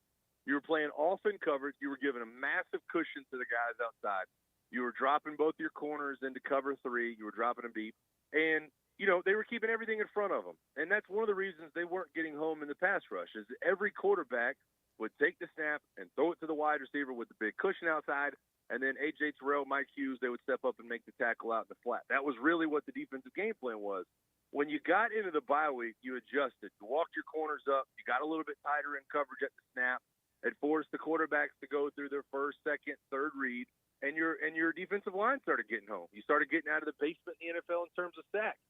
you were playing off in coverage, you were giving a massive cushion to the guys outside. You were dropping both your corners into cover 3. You were dropping them deep. And, they were keeping everything in front of them. And that's one of the reasons they weren't getting home in the pass rush is every quarterback would take the snap and throw it to the wide receiver with the big cushion outside. And then A.J. Terrell, Mike Hughes, they would step up and make the tackle out in the flat. That was really what the defensive game plan was. When you got into the bye week, you adjusted. You walked your corners up. You got a little bit tighter in coverage at the snap. It forced the quarterbacks to go through their first, second, third read, and your defensive line started getting home. You started getting out of the basement in the NFL in terms of sacks.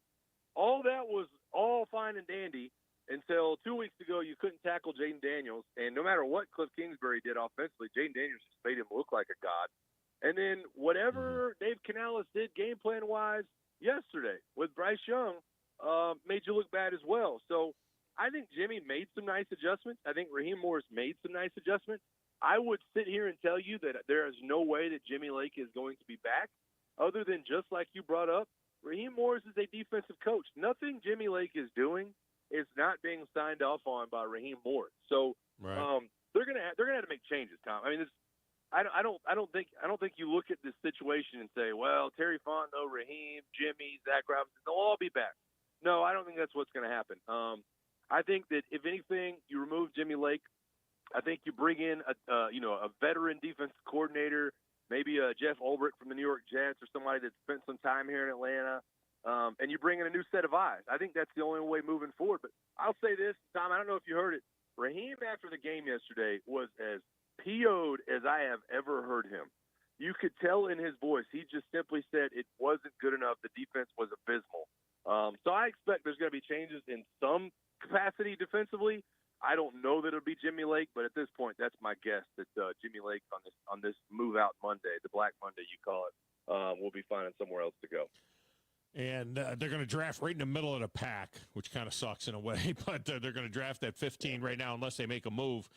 All that was all fine and dandy until 2 weeks ago you couldn't tackle Jaden Daniels, and no matter what Cliff Kingsbury did offensively, Jaden Daniels just made him look like a god. And then whatever Dave Canales did game plan-wise yesterday with Bryce Young, made you look bad as well. So I think Jimmy made some nice adjustments. I think Raheem Morris made some nice adjustments. I would sit here and tell you that there is no way that Jimmy Lake is going to be back other than just like you brought up. Raheem Morris is a defensive coach. Nothing Jimmy Lake is doing is not being signed off on by Raheem Morris. So they're gonna have to make changes, Tom. I mean, I don't think you look at this situation and say, well, Terry Fontenot, Raheem, Jimmy, Zach Robinson, they'll all be back. No, I don't think that's what's going to happen. I think that if anything, you remove Jimmy Lake. I think you bring in a veteran defensive coordinator, maybe Jeff Ulbrich from the New York Jets or somebody that spent some time here in Atlanta, and you bring in a new set of eyes. I think that's the only way moving forward. But I'll say this, Tom, I don't know if you heard it. Raheem, after the game yesterday, was as PO'd as I have ever heard him. You could tell in his voice. He just simply said it wasn't good enough. The defense was abysmal. So I expect there's going to be changes in some capacity defensively. I don't know that it'll be Jimmy Lake, but at this point, that's my guess that Jimmy Lake on this move out Monday, the Black Monday you call it, will be finding somewhere else to go. And they're going to draft right in the middle of the pack, which kind of sucks in a way, but they're going to draft at 15 right now unless they make a move.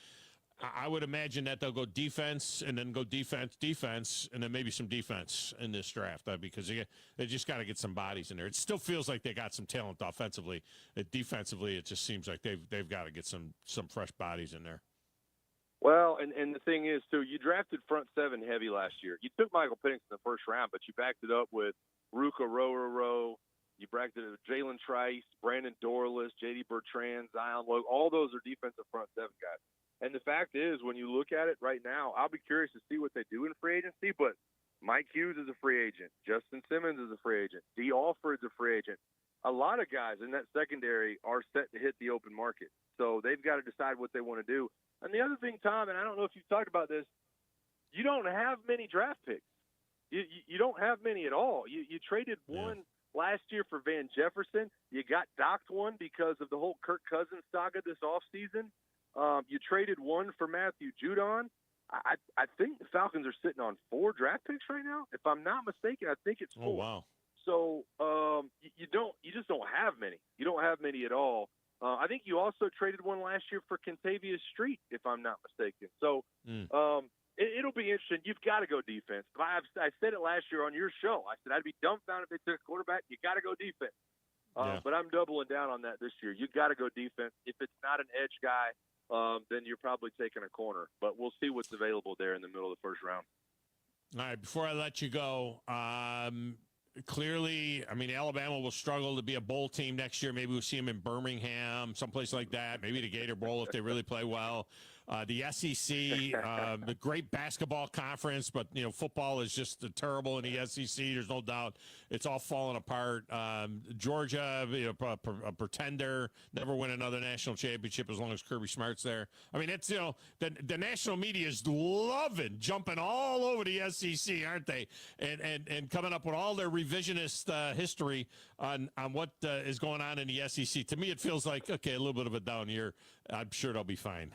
I would imagine that they'll go defense and then go defense, and then maybe some defense in this draft because they just got to get some bodies in there. It still feels like they got some talent offensively. Defensively, it just seems like they've got to get some fresh bodies in there. Well, and the thing is, too, you drafted front seven heavy last year. You took Michael Penix in the first round, but you backed it up with Ruka Rororo. You backed it up with Jalen Trice, Brandon Dorlus, J.D. Bertrand, Zion Logue. All those are defensive front seven guys. And the fact is, when you look at it right now, I'll be curious to see what they do in free agency. But Mike Hughes is a free agent. Justin Simmons is a free agent. Dee Alford's a free agent. A lot of guys in that secondary are set to hit the open market. So they've got to decide what they want to do. And the other thing, Tom, and I don't know if you've talked about this, you don't have many draft picks. You don't have many at all. You traded one last year for Van Jefferson. You got docked one because of the whole Kirk Cousins saga this offseason. You traded one for Matthew Judon. I think the Falcons are sitting on 4 draft picks right now. If I'm not mistaken, I think it's 4. Oh, wow. So you just don't have many. You don't have many at all. I think you also traded one last year for Kentavious Street, if I'm not mistaken. So it'll be interesting. You've got to go defense. I said it last year on your show. I said I'd be dumbfounded if they took a quarterback. You got to go defense. But I'm doubling down on that this year. You got to go defense. If it's not an edge guy, then you're probably taking a corner. But we'll see what's available there in the middle of the first round. All right, before I let you go, clearly, I mean, Alabama will struggle to be a bowl team next year. Maybe we'll see them in Birmingham, someplace like that. Maybe the Gator Bowl if they really play well. The SEC, the great basketball conference, but, football is just terrible in the SEC. There's no doubt it's all falling apart. Georgia, a pretender, never win another national championship as long as Kirby Smart's there. I mean, it's, the national media is loving jumping all over the SEC, aren't they? And coming up with all their revisionist history on what is going on in the SEC. To me, it feels like, okay, a little bit of a down year. I'm sure they'll be fine.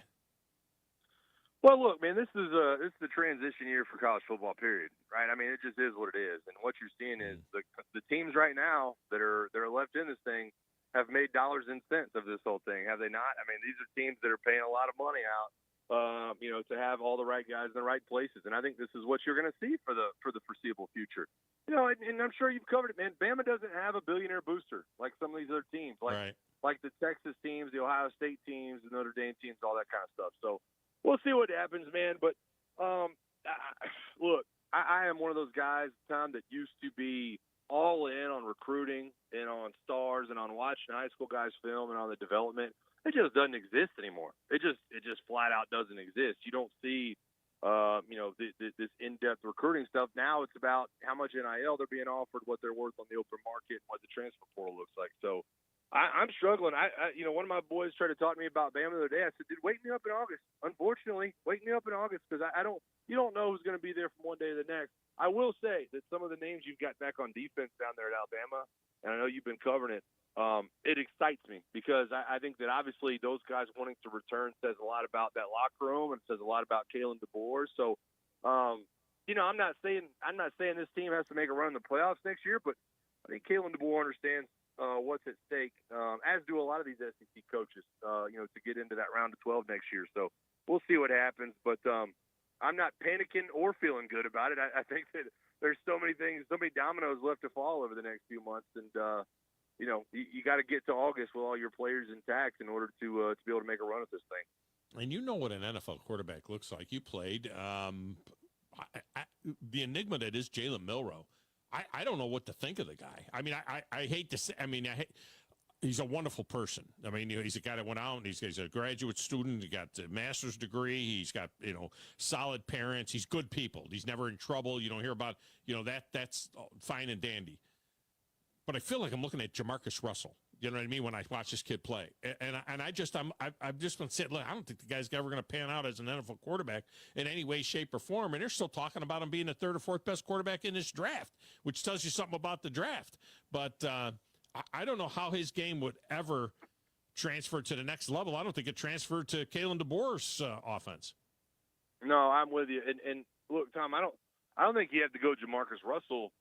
Well, look, man, this is the transition year for college football, period, right? I mean, it just is what it is. And what you're seeing is the teams right now that are left in this thing have made dollars and cents of this whole thing, have they not? I mean, these are teams that are paying a lot of money out, to have all the right guys in the right places. And I think this is what you're going to see for the foreseeable future. And I'm sure you've covered it, man. Bama doesn't have a billionaire booster like some of these other teams, like the Texas teams, the Ohio State teams, the Notre Dame teams, all that kind of stuff. So we'll see what happens, man. But look, I am one of those guys, Tom, that used to be all in on recruiting and on stars and on watching high school guys film and on the development. It just doesn't exist anymore. It just flat out doesn't exist. You don't see this in-depth recruiting stuff. Now it's about how much NIL they're being offered, what they're worth on the open market, and what the transfer portal looks like. So I'm struggling. One of my boys tried to talk to me about Bama the other day. I said, dude, wake me up in August. Unfortunately, wake me up in August because you don't know who's going to be there from one day to the next. I will say that some of the names you've got back on defense down there at Alabama, and I know you've been covering it, it excites me because I think that obviously those guys wanting to return says a lot about that locker room and says a lot about Kalen DeBoer. So, I'm not saying this team has to make a run in the playoffs next year, but I think Kalen DeBoer understands what's at stake, as do a lot of these SEC coaches, to get into that round of 12 next year. So we'll see what happens, but I'm not panicking or feeling good about it. I think that there's so many dominoes left to fall over the next few months, and you got to get to August with all your players intact in order to be able to make a run at this thing. And you know what an NFL quarterback looks like. You played the enigma that is Jalen Milroe. I don't know what to think of the guy. I mean, I hate to say. I mean, he's a wonderful person. I mean, he's a guy that went out and he's a graduate student. He got a master's degree. He's got solid parents. He's good people. He's never in trouble. You don't hear about that's fine and dandy. But I feel like I'm looking at Jamarcus Russell. You know what I mean? When I watch this kid play, and I've just been saying, look, I don't think the guy's ever going to pan out as an NFL quarterback in any way, shape, or form. And they're still talking about him being the third or fourth best quarterback in this draft, which tells you something about the draft. But I don't know how his game would ever transfer to the next level. I don't think it transferred to Kalen DeBoer's offense. No, I'm with you. And look, Tom, I don't think you have to go Jamarcus Russell.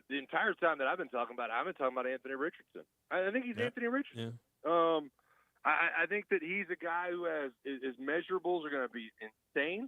The entire time that I've been talking about Anthony Richardson. I think he's Anthony Richardson. Yeah. I think that he's a guy who his measurables are going to be insane.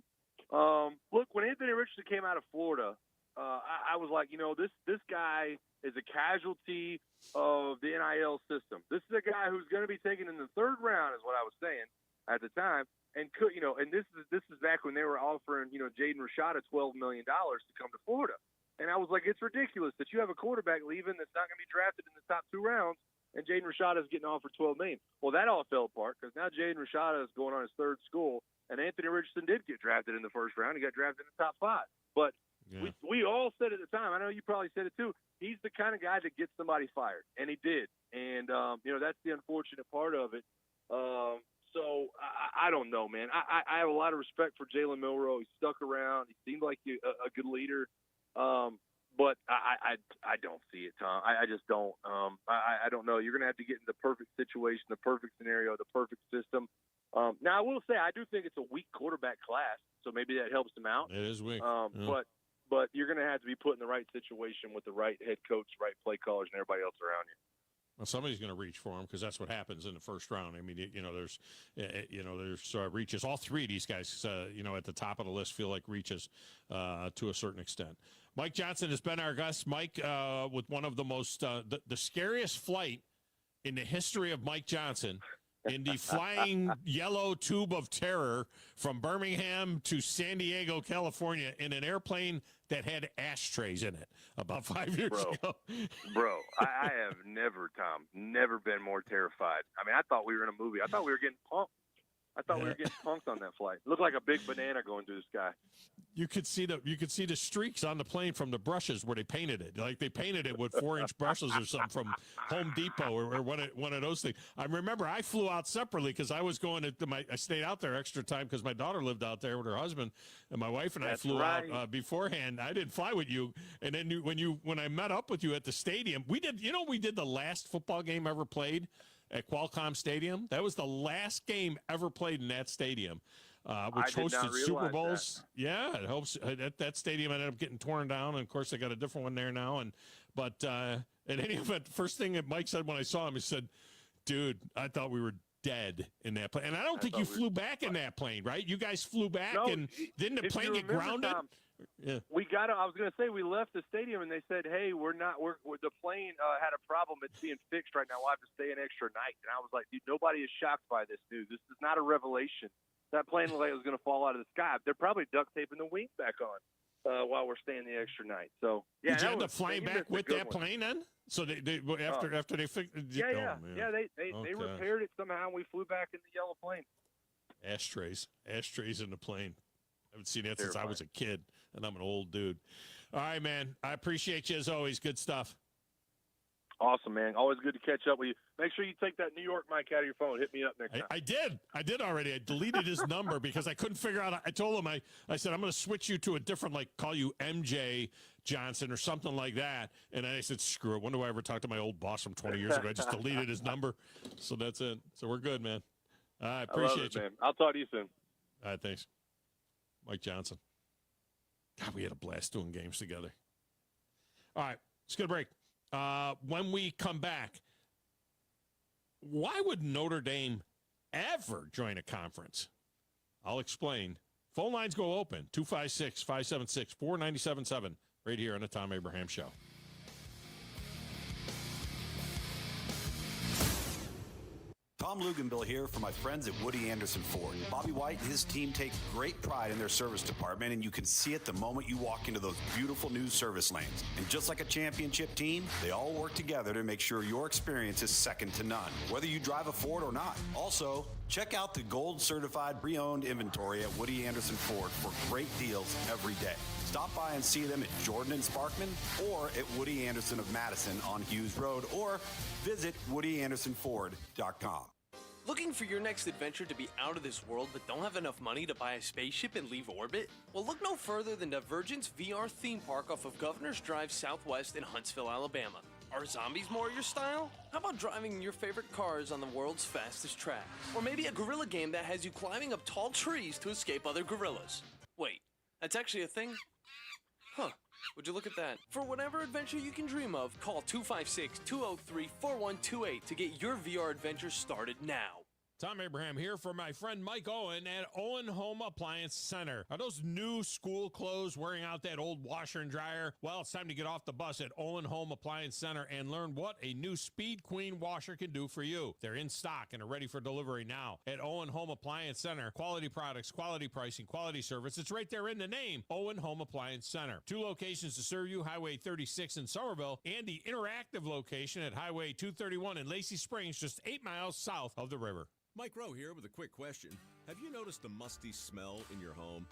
Look, when Anthony Richardson came out of Florida, I was like, this guy is a casualty of the NIL system. This is a guy who's going to be taken in the third round, is what I was saying at the time. And and this is back when they were offering, Jaden Rashada $12 million to come to Florida. And I was like, it's ridiculous that you have a quarterback leaving that's not going to be drafted in the top 2 rounds, and Jaden Rashada is getting offered $12 million. Well, that all fell apart because now Jaden Rashada is going on his third school, and Anthony Richardson did get drafted in the first round. He got drafted in the top 5. But we all said at the time, I know you probably said it too, he's the kind of guy that gets somebody fired, and he did. And, that's the unfortunate part of it. So I don't know, man. I have a lot of respect for Jalen Milroe. He stuck around. He seemed like a good leader. But I don't see it, Tom. I just don't. I don't know. You're going to have to get in the perfect situation, the perfect scenario, the perfect system. Now, I will say I do think it's a weak quarterback class, so maybe that helps him out. It is weak. But you're going to have to be put in the right situation with the right head coach, right play callers, and everybody else around you. Well, somebody's going to reach for him because that's what happens in the first round. I mean, there's reaches. All 3 of these guys, at the top of the list feel like reaches to a certain extent. Mike Johnson has been our guest. Mike, with one of the most, the scariest flight in the history of Mike Johnson, in the flying yellow tube of terror from Birmingham to San Diego, California, in an airplane that had ashtrays in it about 5 years ago. Bro, I have never been more terrified. I mean, I thought we were in a movie. I thought we were getting punked. We were getting punked on that flight. It looked like a big banana going through the sky. You could see the streaks on the plane from the brushes where they painted it. Like they painted it with 4-inch brushes or something from Home Depot or one of those things. I remember I flew out separately because I was going I stayed out there extra time because my daughter lived out there with her husband, and my wife and I flew out beforehand. I didn't fly with you, and then when I met up with you at the stadium, we did the last football game ever played at Qualcomm Stadium. That was the last game ever played in that stadium, which hosted Super Bowls. That. Yeah, it hopes that stadium ended up getting torn down, and of course they got a different one there now. But in any event, first thing that Mike said when I saw him, he said, "Dude, I thought we were dead in that plane." And I don't think you flew back in that plane, right? You guys flew back, and didn't the plane get grounded? Tom, yeah. I was going to say we left the stadium and they said, "Hey, the plane had a problem. It's being fixed right now. We'll have to stay an extra night." And I was like, "Dude, nobody is shocked by this news. This is not a revelation. That plane looked like it was going to fall out of the sky. They're probably duct taping the wings back on while we're staying the extra night." So yeah, did you end up flying back with that plane then? So they after they fixed it? They repaired it somehow. And we flew back in the yellow plane. Ashtrays in the plane. haven't seen that since I was a kid, and I'm an old dude. All right, man. I appreciate you as always. Good stuff. Awesome, man. Always good to catch up with you. Make sure you take that New York mic out of your phone. Hit me up next time. I did already. I deleted his number because I couldn't figure out. I told him, I said, I'm going to switch you to a different, like, call you MJ Johnson or something like that. And I said, screw it. When do I ever talk to my old boss from 20 years ago? I just deleted his number. So that's it. So we're good, man. I appreciate you. Man. I'll talk to you soon. All right, thanks. Mike Johnson. God, we had a blast doing games together. All right, let's get a break. When we come back, why would Notre Dame ever join a conference? I'll explain. Phone lines go open, 256-576-4977, right here on the Thom Abraham Show. Tom Luganbill here for my friends at Woody Anderson Ford. Bobby White and his team take great pride in their service department, and you can see it the moment you walk into those beautiful new service lanes. And just like a championship team, they all work together to make sure your experience is second to none, whether you drive a Ford or not. Also, check out the gold-certified pre-owned inventory at Woody Anderson Ford for great deals every day. Stop by and see them at Jordan and Sparkman or at Woody Anderson of Madison on Hughes Road, or visit WoodyAndersonFord.com. Looking for your next adventure to be out of this world but don't have enough money to buy a spaceship and leave orbit? Well, look no further than Divergence VR theme park off of Governor's Drive Southwest in Huntsville, Alabama. Are zombies more your style? How about driving your favorite cars on the world's fastest track? Or maybe a gorilla game that has you climbing up tall trees to escape other gorillas? Wait, that's actually a thing? Huh. Would you look at that? For whatever adventure you can dream of, call 256-203-4128 to get your VR adventure started now. Thom Abraham here for my friend Mike Owen at Owen Home Appliance Center. Are those new school clothes wearing out that old washer and dryer? Well, it's time to get off the bus at Owen Home Appliance Center and learn what a new Speed Queen washer can do for you. They're in stock and are ready for delivery now. At Owen Home Appliance Center, quality products, quality pricing, quality service. It's right there in the name, Owen Home Appliance Center. 2 locations to serve you, Highway 36 in Somerville and the interactive location at Highway 231 in Lacey Springs, just 8 miles south of the river. Mike Rowe here with a quick question. Have you noticed a musty smell in your home?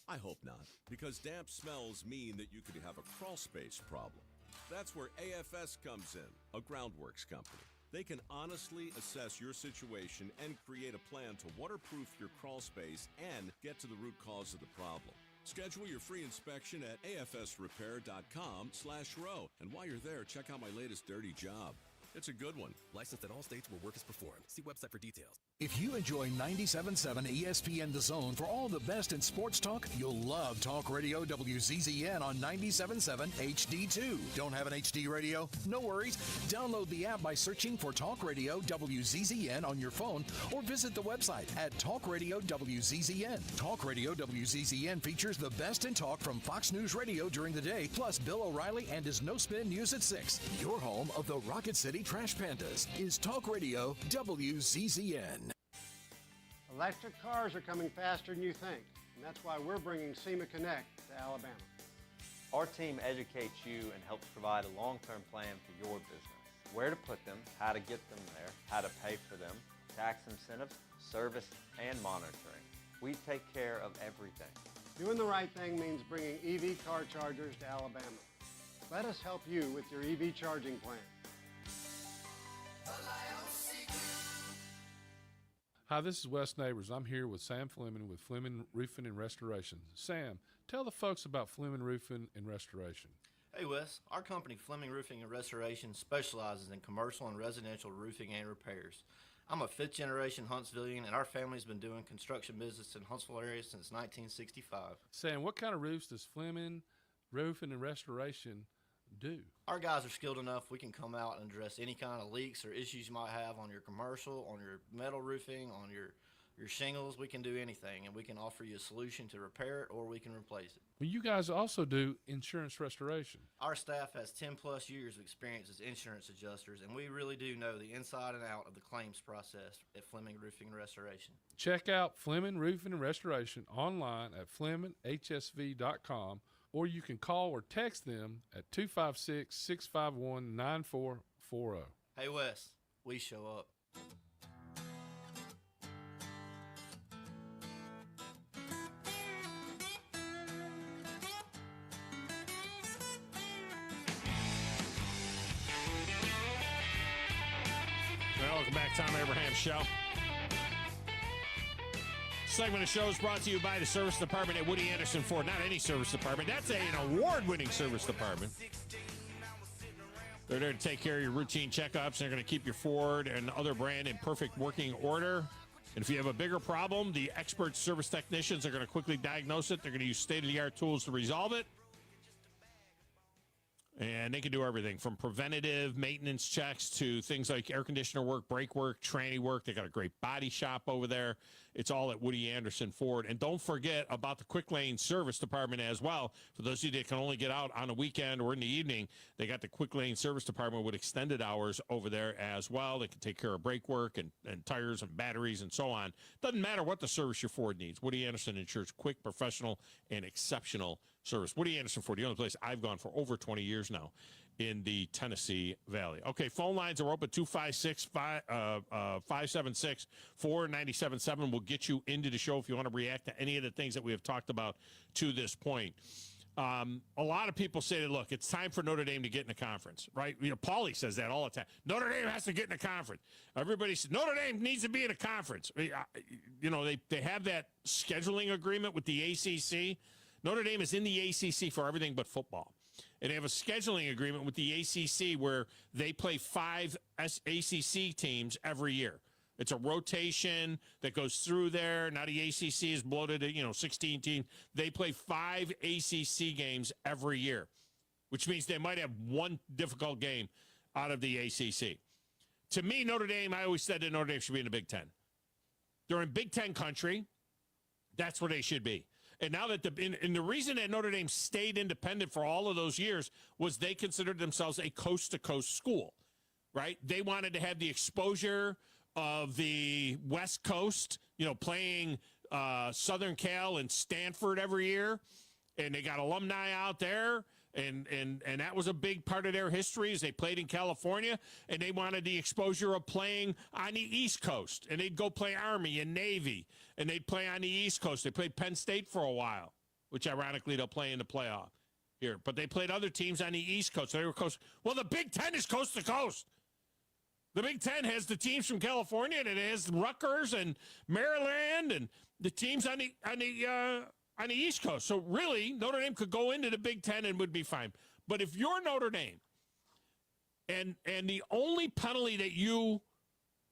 I hope not, because damp smells mean that you could have a crawl space problem. That's where AFS comes in, a groundworks company. They can honestly assess your situation and create a plan to waterproof your crawl space and get to the root cause of the problem. Schedule your free inspection at afsrepair.com/row. And while you're there, check out my latest dirty job. It's a good one. Licensed in all states where work is performed. See website for details. If you enjoy 97.7 ESPN The Zone for all the best in sports talk, you'll love Talk Radio WZZN on 97.7 HD2. Don't have an HD radio? No worries. Download the app by searching for Talk Radio WZZN on your phone or visit the website at Talk Radio WZZN. Talk Radio WZZN features the best in talk from Fox News Radio during the day, plus Bill O'Reilly and his No Spin News at 6. Your home of the Rocket City Trash Pandas is Talk Radio WZZN. Electric cars are coming faster than you think, and that's why we're bringing SEMA Connect to Alabama. Our team educates you and helps provide a long-term plan for your business. Where to put them, how to get them there, how to pay for them, tax incentives, service, and monitoring. We take care of everything. Doing the right thing means bringing EV car chargers to Alabama. Let us help you with your EV charging plan. Hi, this is Wes Neighbors. I'm here with Sam Fleming with Fleming Roofing and Restoration. Sam, tell the folks about Fleming Roofing and Restoration. Hey Wes, our company Fleming Roofing and Restoration specializes in commercial and residential roofing and repairs. I'm a 5th generation Huntsvillian, and our family's been doing construction business in Huntsville area since 1965. Sam, what kind of roofs does Fleming Roofing and Restoration do? Our guys are skilled enough. We can come out and address any kind of leaks or issues you might have on your commercial, on your metal roofing, on your shingles. We can do anything, and we can offer you a solution to repair it, or we can replace it. Well, you guys also do insurance restoration. Our staff has 10 plus years of experience as insurance adjusters, and we really do know the inside and out of the claims process at Fleming Roofing and Restoration. Check out Fleming Roofing and Restoration online at FlemingHSV.com, or you can call or text them at 256-651-9440. Hey Wes, we show up. Welcome back, Thom Abraham Show. Segment of the show is brought to you by the service department at Woody Anderson Ford. Not any service department. That's an award-winning service department. They're there to take care of your routine checkups. They're going to keep your Ford and other brand in perfect working order. And if you have a bigger problem, the expert service technicians are going to quickly diagnose it. They're going to use state-of-the-art tools to resolve it. And they can do everything from preventative maintenance checks to things like air conditioner work, brake work, tranny work. They got a great body shop over there. It's all at Woody Anderson Ford. And don't forget about the Quick Lane Service Department as well. For those of you that can only get out on a weekend or in the evening, they got the Quick Lane Service Department with extended hours over there as well. They can take care of brake work and tires and batteries and so on. Doesn't matter what the service your Ford needs. Woody Anderson ensures quick, professional, and exceptional service. Woody Anderson Ford, the only place I've gone for over 20 years now in the Tennessee Valley. Okay, phone lines are open, 256-576-4977. We'll get you into the show if you want to react to any of the things that we have talked about to this point. A lot of people say that, look, it's time for Notre Dame to get in the conference, right? You know, Paulie says that all the time. Notre Dame has to get in the conference. Everybody says Notre Dame needs to be in a conference. You know, they have that scheduling agreement with the ACC. Notre Dame is in the ACC for everything but football. And they have a scheduling agreement with the ACC where they play 5 ACC teams every year. It's a rotation that goes through there. Now the ACC is bloated at, 16 teams. They play 5 ACC games every year, which means they might have one difficult game out of the ACC. To me, Notre Dame, I always said that Notre Dame should be in the Big Ten. They're in Big Ten country. That's where they should be. And now that the reason that Notre Dame stayed independent for all of those years was they considered themselves a coast-to-coast school, right? They wanted to have the exposure of the West Coast, playing Southern Cal and Stanford every year, and they got alumni out there, and that was a big part of their history is they played in California, and they wanted the exposure of playing on the East Coast, and they'd go play Army and Navy, and they'd play on the East Coast. They played Penn State for a while, which ironically they'll play in the playoff here, but they played other teams on the East Coast. So they were coast. Well, the Big Ten is coast to coast. The Big Ten has the teams from California, and it has Rutgers and Maryland, and the teams on the East Coast. So really, Notre Dame could go into the Big Ten and would be fine. But if you're Notre Dame, and the only penalty that you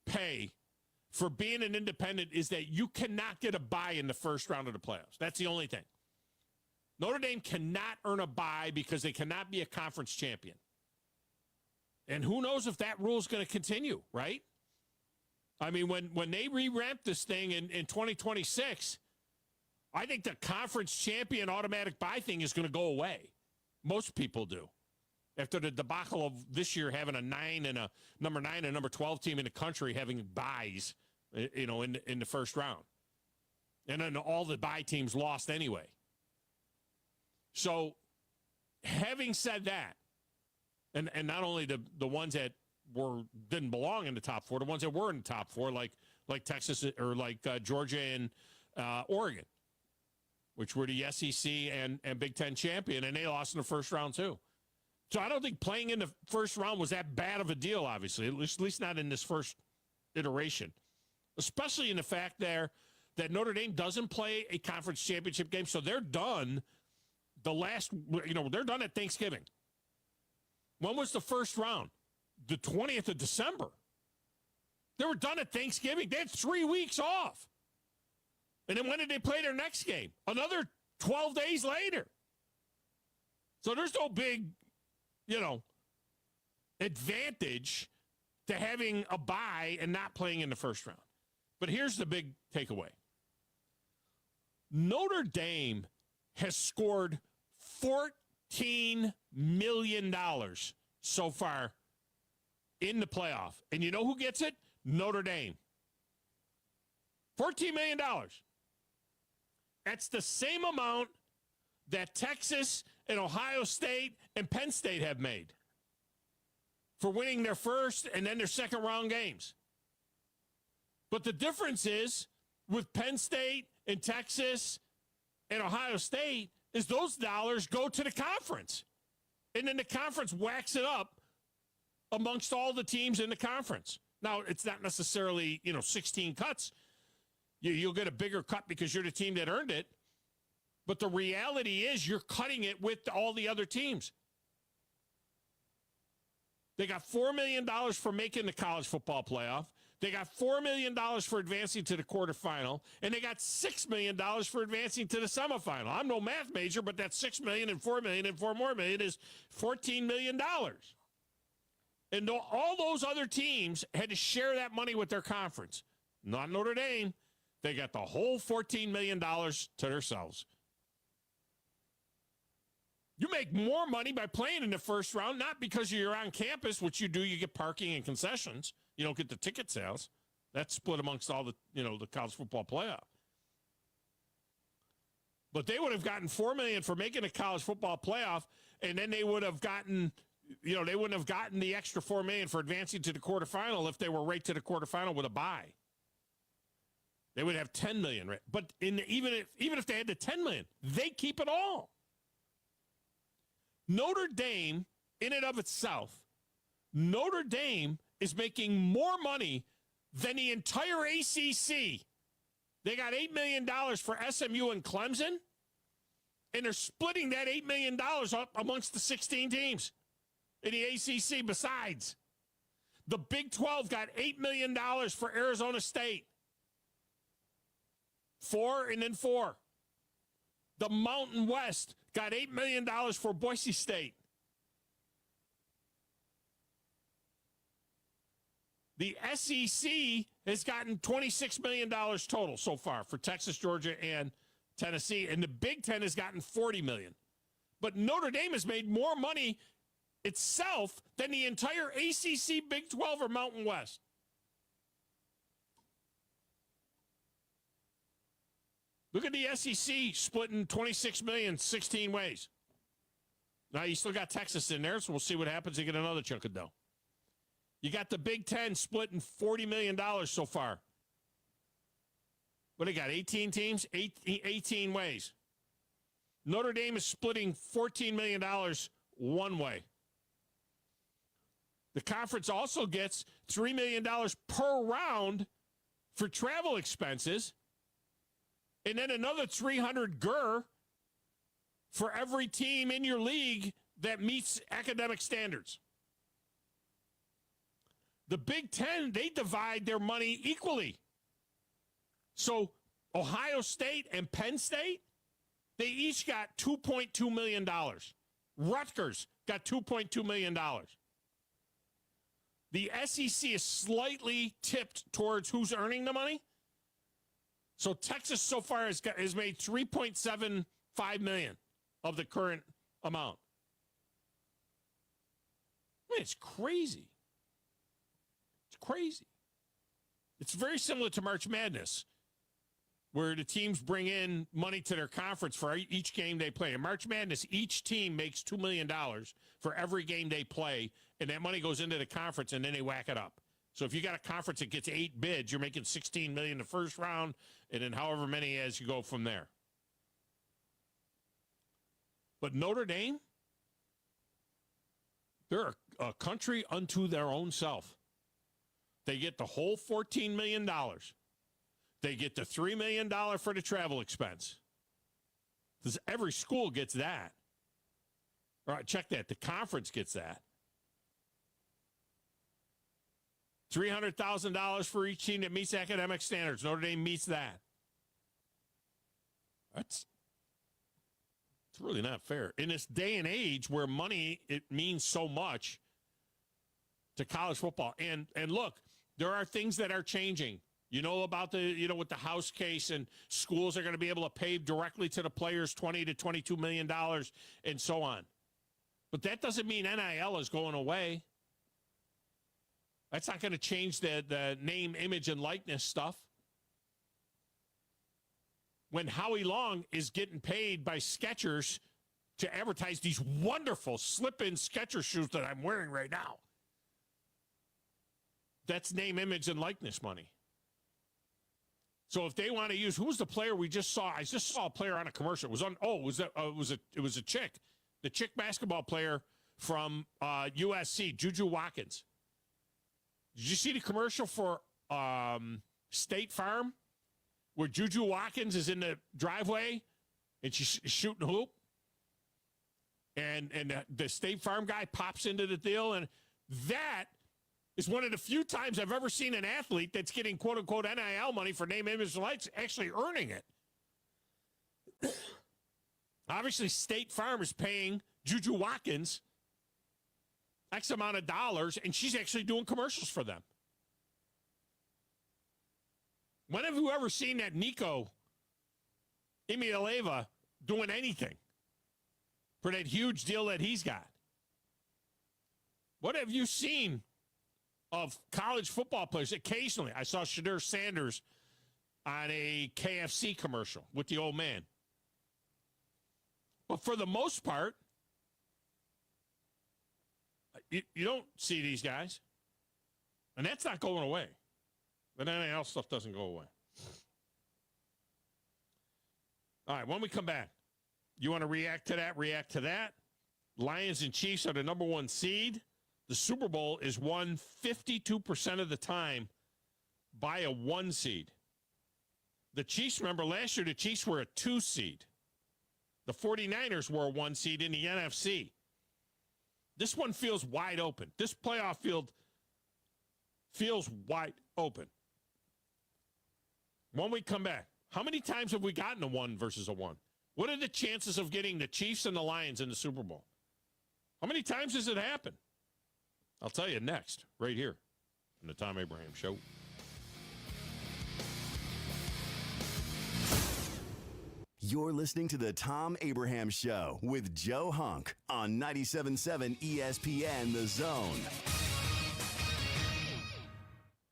pay for being an independent is that you cannot get a bye in the first round of the playoffs. That's the only thing. Notre Dame cannot earn a bye because they cannot be a conference champion. And who knows if that rule is going to continue, right? I mean, when they re-ramp this thing in 2026, I think the conference champion automatic bye thing is going to go away. Most people do. After the debacle of this year having a number 9 and number 12 team in the country having byes, in the first round. And then all the bye teams lost anyway. So having said that, and not only the ones that didn't belong in the top 4, the ones that were in the top 4, like Texas or like Georgia and Oregon, which were the SEC and Big Ten champion, and they lost in the first round too. So I don't think playing in the first round was that bad of a deal, obviously, at least not in this first iteration, especially in the fact that Notre Dame doesn't play a conference championship game, so they're done they're done at Thanksgiving. When was the first round? The 20th of December. They were done at Thanksgiving. They had 3 weeks off. And then when did they play their next game? Another 12 days later. So there's no big, advantage to having a bye and not playing in the first round. But here's the big takeaway. Notre Dame has scored $14 million so far in the playoff. And you know who gets it? Notre Dame. $14 million. That's the same amount that Texas and Ohio State and Penn State have made for winning their first and then their second round games. But the difference is with Penn State and Texas and Ohio State is those dollars go to the conference. And then the conference whacks it up amongst all the teams in the conference. Now, it's not necessarily, 16 cuts. You'll get a bigger cut because you're the team that earned it. But the reality is you're cutting it with all the other teams. They got $4 million for making the college football playoff. They got $4 million for advancing to the quarterfinal. And they got $6 million for advancing to the semifinal. I'm no math major, but that's $6 million and $4 million and $4 more million is $14 million. And all those other teams had to share that money with their conference. Not Notre Dame. They got the whole $14 million to themselves. You make more money by playing in the first round, not because you're on campus, which you do. You get parking and concessions. You don't get the ticket sales. That's split amongst all the, the college football playoff. But they would have gotten $4 million for making a college football playoff, and then they would have gotten, they wouldn't have gotten the extra $4 million for advancing to the quarterfinal if they were right to the quarterfinal with a bye. They would have $10 million, right? But even if they had the $10 million, they keep it all. Notre Dame, in and of itself, Notre Dame is making more money than the entire ACC. They got $8 million for SMU and Clemson, and they're splitting that $8 million up amongst the 16 teams in the ACC besides. The Big 12 got $8 million for Arizona State. 4 and then 4. The Mountain West got $8 million for Boise State. The SEC has gotten $26 million total so far for Texas, Georgia, and Tennessee. And the Big Ten has gotten $40 million. But Notre Dame has made more money itself than the entire ACC, Big 12, or Mountain West. Look at the SEC splitting $26 million 16 ways. Now, you still got Texas in there, so we'll see what happens. They get another chunk of dough. You got the Big Ten splitting $40 million so far. What do they got, 18 teams? 18 ways. Notre Dame is splitting $14 million one way. The conference also gets $3 million per round for travel expenses. And then another 300 GER for every team in your league that meets academic standards. The Big Ten, they divide their money equally. So Ohio State and Penn State, they each got $2.2 million. Rutgers got $2.2 million. The SEC is slightly tipped towards who's earning the money. So Texas so far has made $3.75 million of the current amount. I mean, it's crazy. It's crazy. It's very similar to March Madness, where the teams bring in money to their conference for each game they play. In March Madness, each team makes $2 million for every game they play, and that money goes into the conference, and then they whack it up. So if you got a conference that gets 8 bids, you're making $16 million the first round, and then however many as you go from there. But Notre Dame, they're a country unto their own self. They get the whole $14 million. They get the $3 million for the travel expense. Because every school gets that. All right, check that. The conference gets that. $300,000 for each team that meets academic standards. Notre Dame meets that. It's really not fair. In this day and age where money, it means so much to college football. And look, there are things that are changing. You know about with the House case, and schools are going to be able to pay directly to the players $20 to $22 million and so on. But that doesn't mean NIL is going away. That's not going to change the name, image, and likeness stuff. When Howie Long is getting paid by Skechers to advertise these wonderful slip-in Skechers shoes that I'm wearing right now, that's name, image, and likeness money. So if they want to use, who was the player we just saw? I just saw a player on a commercial. It was a chick, the chick basketball player from USC, Juju Watkins. Did you see the commercial for State Farm where Juju Watkins is in the driveway and she's shooting hoop? And the State Farm guy pops into the deal, and that is one of the few times I've ever seen an athlete that's getting quote-unquote NIL money for name, image, and lights actually earning it. Obviously, State Farm is paying Juju Watkins X amount of dollars, and she's actually doing commercials for them. When have you ever seen that Nico Imialeva doing anything for that huge deal that he's got? What have you seen of college football players? Occasionally, I saw Shadur Sanders on a KFC commercial with the old man. But for the most part, you don't see these guys. And that's not going away. But NIL stuff doesn't go away. All right, when we come back, you want to react to that? Lions and Chiefs are the number one seed. The Super Bowl is won 52% of the time by a 1 seed. The Chiefs, remember last year, the Chiefs were a 2 seed. The 49ers were a 1 seed in the NFC. This one feels wide open. This playoff field feels wide open. When we come back, how many times have we gotten a 1 versus a 1? What are the chances of getting the Chiefs and the Lions in the Super Bowl? How many times has it happened? I'll tell you next, right here on the Thom Abraham Show. You're listening to the Thom Abraham Show with Joe Hunk on 97.7 ESPN The Zone.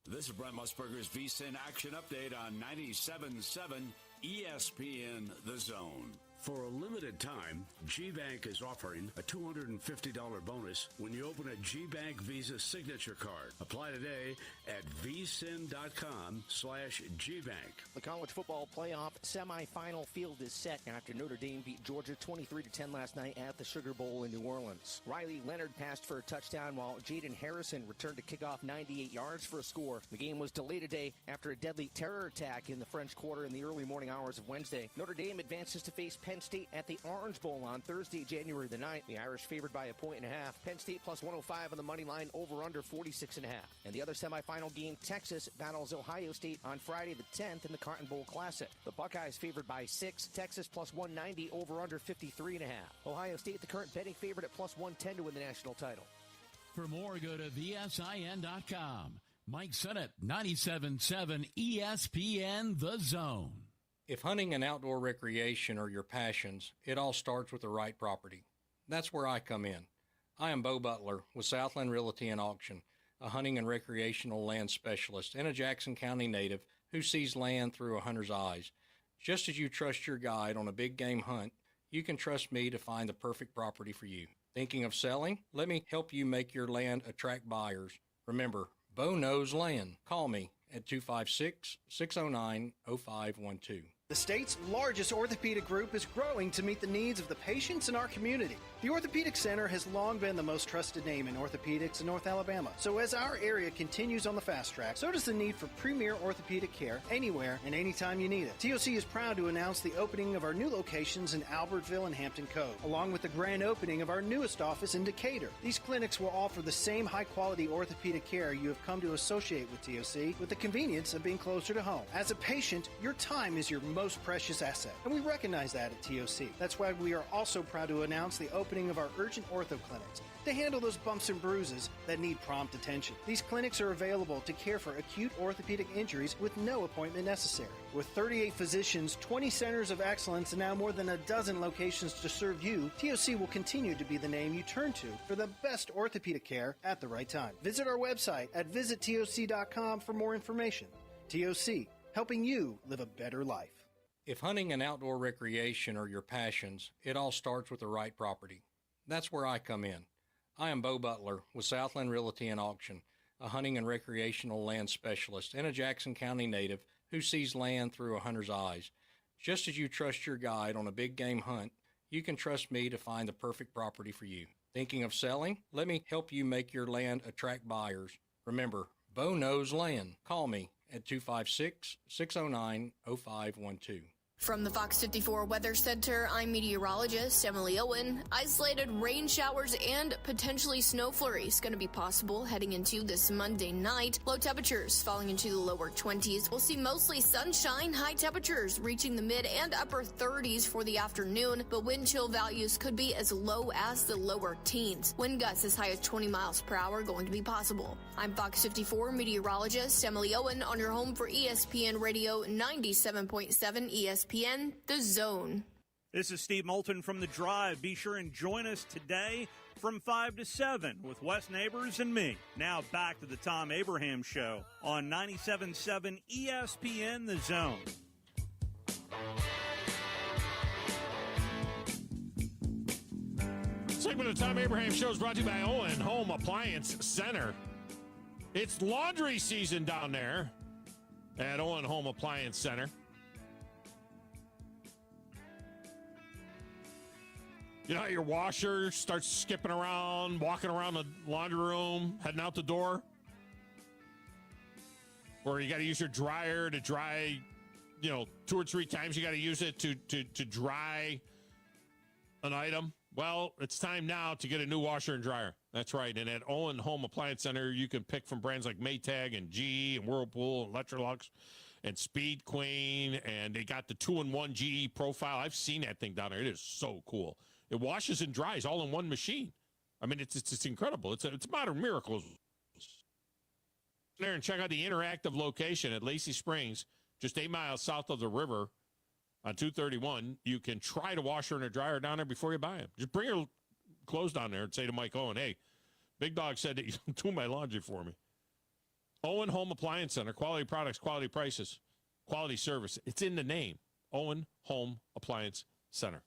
This is Brent Musburger's VSiN Action Update on 97.7 ESPN The Zone. For a limited time, G-Bank is offering a $250 bonus when you open a G-Bank Visa signature card. Apply today at vsin.com/Gbank. The college football playoff semifinal field is set after Notre Dame beat Georgia 23-10 last night at the Sugar Bowl in New Orleans. Riley Leonard passed for a touchdown while Jaden Harrison returned to kick off 98 yards for a score. The game was delayed today after a deadly terror attack in the French Quarter in the early morning hours of Wednesday. Notre Dame advances to face Penn State at the Orange Bowl on Thursday, January the 9th. The Irish favored by 1.5. Penn State plus 105 on the money line, over under 46.5. And the other semifinal game, Texas battles Ohio State on Friday the 10th in the Cotton Bowl Classic. The Buckeyes favored by 6. Texas plus 190, over under 53.5. Ohio State the current betting favorite at plus 110 to win the national title. For more, go to VSIN.com. Mike Sennett, 97.7 ESPN The Zone. If hunting and outdoor recreation are your passions, it all starts with the right property. That's where I come in. I am Bo Butler with Southland Realty and Auction, a hunting and recreational land specialist and a Jackson County native who sees land through a hunter's eyes. Just as you trust your guide on a big game hunt, you can trust me to find the perfect property for you. Thinking of selling? Let me help you make your land attract buyers. Remember, Bo knows land. Call me at 256-609-0512. The state's largest orthopedic group is growing to meet the needs of the patients in our community. The Orthopedic Center has long been the most trusted name in orthopedics in North Alabama. So as our area continues on the fast track, so does the need for premier orthopedic care anywhere and anytime you need it. TOC is proud to announce the opening of our new locations in Albertville and Hampton Cove, along with the grand opening of our newest office in Decatur. These clinics will offer the same high-quality orthopedic care you have come to associate with TOC, with the convenience of being closer to home. As a patient, your time is your most precious asset, and we recognize that at TOC. That's why we are also proud to announce the opening of our urgent ortho clinics to handle those bumps and bruises that need prompt attention. These clinics are available to care for acute orthopedic injuries with no appointment necessary. With 38 physicians, 20 centers of excellence, and now more than a dozen locations to serve you, TOC will continue to be the name you turn to for the best orthopedic care at the right time. Visit our website at visittoc.com for more information. TOC, helping you live a better life. If hunting and outdoor recreation are your passions, it all starts with the right property. That's where I come in. I am Bo Butler with Southland Realty and Auction, a hunting and recreational land specialist and a Jackson County native who sees land through a hunter's eyes. Just as you trust your guide on a big game hunt, you can trust me to find the perfect property for you. Thinking of selling? Let me help you make your land attract buyers. Remember, Bo knows land. Call me at 256-609-0512. From the Fox 54 Weather Center, I'm meteorologist Emily Owen. Isolated rain showers and potentially snow flurries going to be possible heading into this Monday night. Low temperatures falling into the lower 20s. We'll see mostly sunshine, high temperatures reaching the mid and upper 30s for the afternoon, but wind chill values could be as low as the lower teens. Wind gusts as high as 20 miles per hour going to be possible. I'm Fox 54 meteorologist Emily Owen on your home for ESPN Radio 97.7 ESPN. The Zone. This is Steve Moulton from The Drive. Be sure and join us today from 5 to 7 with Wes Neighbors and me. Now back to the Thom Abraham Show on 97.7 ESPN The Zone. Segment of the Thom Abraham Show is brought to you by Owen Home Appliance Center. It's laundry season down there at Owen Home Appliance Center. You know how your washer starts skipping around, walking around the laundry room, heading out the door? Or you got to use your dryer to dry, 2 or 3 times you got to use it to dry an item. Well, it's time now to get a new washer and dryer. That's right. And at Owen Home Appliance Center, you can pick from brands like Maytag and GE and Whirlpool and Electrolux and Speed Queen. And they got the 2-in-1 GE profile. I've seen that thing down there. It is so cool. It washes and dries all in one machine. I mean, it's incredible. It's a modern miracle. There and check out the interactive location at Lacey Springs, just 8 miles south of the river on 231. You can try to washer and a dryer down there before you buy them. Just bring your clothes down there and say to Mike Owen, hey, Big Dog said that you do my laundry for me. Owen Home Appliance Center, quality products, quality prices, quality service. It's in the name, Owen Home Appliance Center.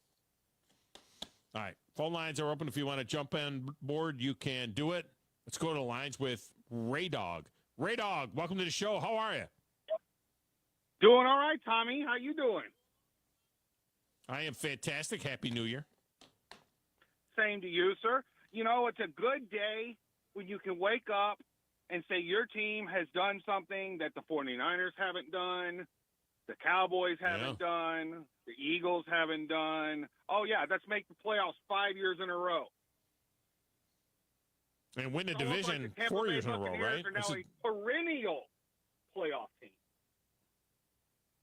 All right, phone lines are open. If you want to jump on board, you can do it. Let's go to the lines with Ray Dog. Ray Dog, welcome to the show. How are you? Doing all right, Tommy. How you doing? I am fantastic. Happy New Year. Same to you, sir. You know, it's a good day when you can wake up and say your team has done something that the 49ers haven't done, the Cowboys haven't done, the Eagles haven't done. Oh, yeah, let's make the playoffs 5 years in a row. And win the division 4 years in a row, right? Are now a perennial playoff team.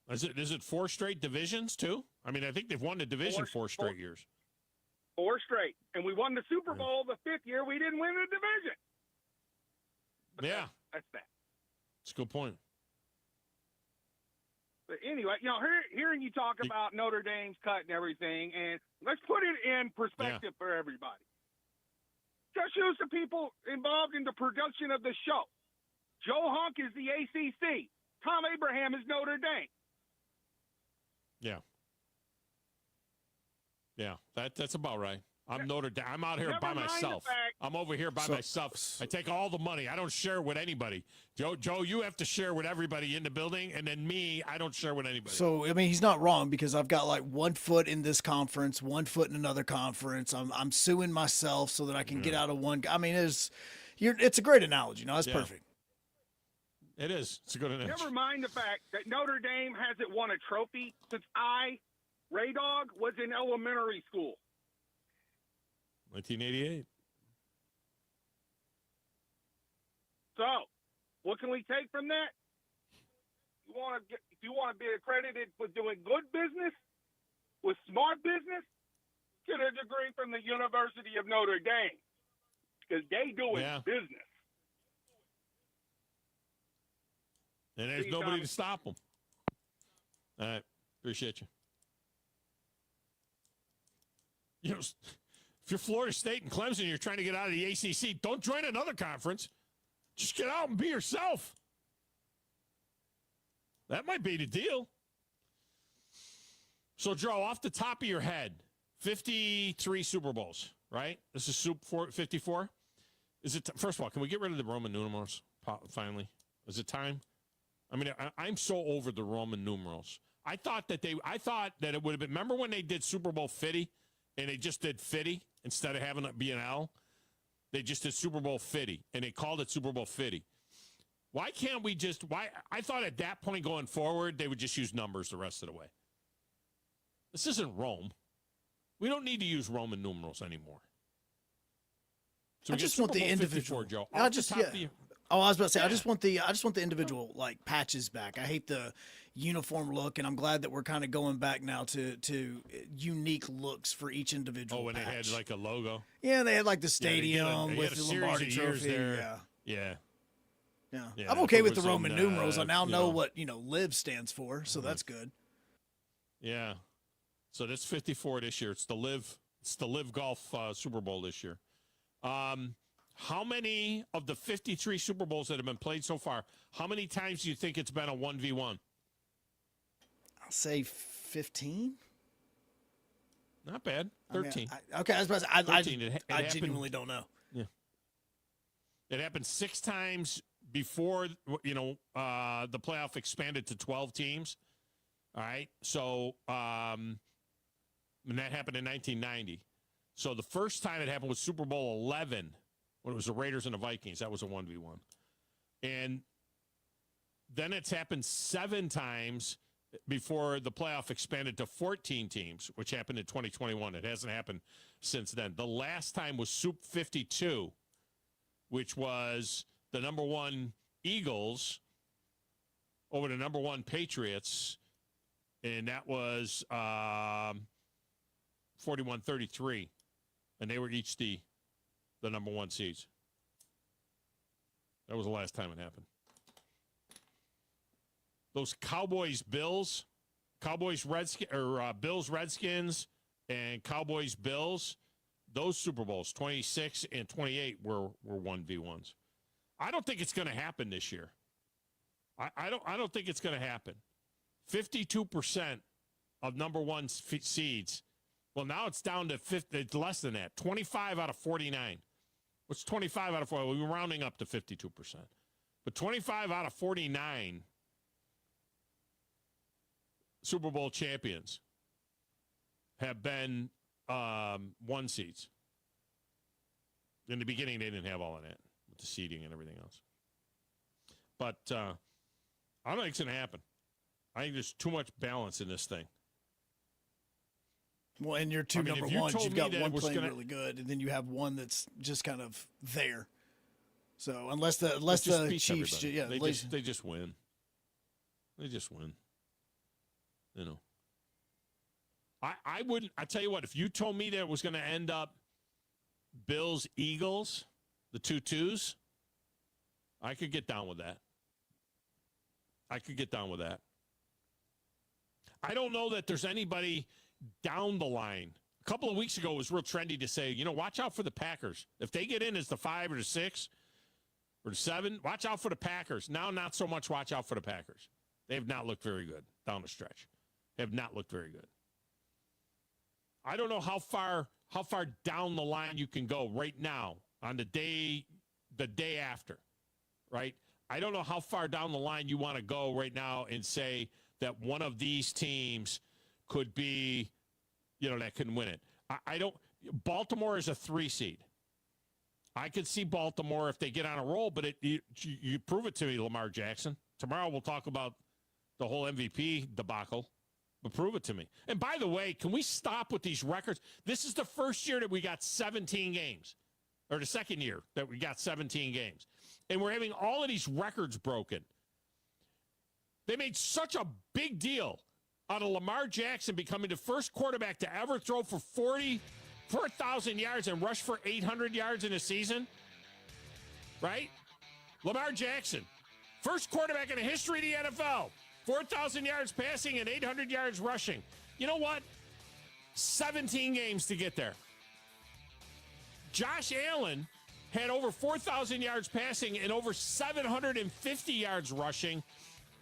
Is it 4 straight divisions, too? I mean, I think they've won the division 4 straight years. 4 straight. And we won the Super Bowl the 5th year. We didn't win the division. But yeah. That's that. That's a good point. But anyway, hearing you talk about Notre Dame's cut and everything, and let's put it in perspective for everybody. Just use the people involved in the production of the show. Joe Hunk is the ACC. Thom Abraham is Notre Dame. Yeah. Yeah, that's about right. I'm Notre Dame. I'm out here by myself. I'm over here by myself. I take all the money. I don't share with anybody. Joe, you have to share with everybody in the building, and then me, I don't share with anybody. So, I mean, he's not wrong because I've got like 1 foot in this conference, 1 foot in another conference. I'm suing myself so that I can get out of one. I mean, it's a great analogy. No, it's perfect. It is. It's a good analogy. Never mind the fact that Notre Dame hasn't won a trophy since Ray Dog, was in elementary school. 1988. So, what can we take from that? If you want to be accredited for doing good business, with smart business, get a degree from the University of Notre Dame, because they doing business. And there's nobody to stop them. All right. Appreciate you. If you're Florida State and Clemson, you're trying to get out of the ACC, don't join another conference. Just get out and be yourself. That might be the deal. So, Joe, off the top of your head, 53 Super Bowls, right? This is Super 54. Is it? First of all, can we get rid of the Roman numerals finally? Is it time? I mean, I'm so over the Roman numerals. I thought that it would have been. Remember when they did Super Bowl 50 and they just did 50 instead of having it be an L? They just did Super Bowl 50 and they called it Super Bowl 50. Why can't we just, I thought at that point going forward, they would just use numbers the rest of the way. This isn't Rome. We don't need to use Roman numerals anymore. So I just want the individual. Joe. I was about to say, I just want the individual like patches back. I hate the uniform look, and I'm glad that we're kind of going back now to unique looks for each individual. Oh, and patch. they had like a logo. Yeah, they had like the stadium they with had the a series Lombardi of years Trophy. there. Yeah. Yeah, I'm okay if it with the was Roman in, numerals. I now you know what Liv stands for, so that's good. Yeah. So that's 54 this year. It's the Live Golf Super Bowl this year. How many of the 53 Super Bowls that have been played so far, how many times do you think it's been a 1v1? I'll say 15. Not bad. 13. I was about to say, I happened, genuinely don't know. Yeah. It happened 6 times before, the playoff expanded to 12 teams. All right. So, and that happened in 1990. So the first time it happened was Super Bowl 11 when it was the Raiders and the Vikings. That was a 1v1. And then it's happened 7 times before the playoff expanded to 14 teams, which happened in 2021. It hasn't happened since then. The last time was Super 52, which was the number 1 Eagles over the number 1 Patriots, and that was 41-33, and they were each the number 1 seeds. That was the last time it happened. Those Bills, Redskins, and Cowboys-Bills, those Super Bowls, 26 and 28, were 1v1s. I don't think it's going to happen this year. I don't think it's going to happen. 52% of number 1 seeds. Well, now it's down to 50, it's less than that. 25 out of 49. What's 25 out of 40? We're rounding up to 52%. But 25 out of 49 Super Bowl champions have been 1 seeds. In the beginning, they didn't have all of that with the seeding and everything else. But I don't think it's going to happen. I think there's too much balance in this thing. Well, and your two number you ones, you've got one playing gonna, really good, and then you have one that's just kind of there. So unless the Chiefs, they just win. They just win. I wouldn't. I tell you what, if you told me that it was going to end up Bills Eagles, the 2-2s, I could get down with that. I don't know that there's anybody down the line. A couple of weeks ago, it was real trendy to say, watch out for the Packers. If they get in as the 5 or the 6 or the 7, watch out for the Packers. Now, not so much watch out for the Packers. They have not looked very good down the stretch. They have not looked very good. I don't know how far down the line you can go right now on the day after, right? I don't know how far down the line you want to go right now and say that one of these teams could be, that can win it. I don't. Baltimore is a 3 seed. I could see Baltimore if they get on a roll, but you prove it to me, Lamar Jackson. Tomorrow we'll talk about the whole MVP debacle, but prove it to me. And by the way, can we stop with these records? This is the first year that we got 17 games, or the second year that we got 17 games. And we're having all of these records broken. They made such a big deal out of Lamar Jackson becoming the first quarterback to ever throw for 4,000 yards and rush for 800 yards in a season. Right? Lamar Jackson, first quarterback in the history of the NFL. 4,000 yards passing and 800 yards rushing. You know what? 17 games to get there. Josh Allen had over 4,000 yards passing and over 750 yards rushing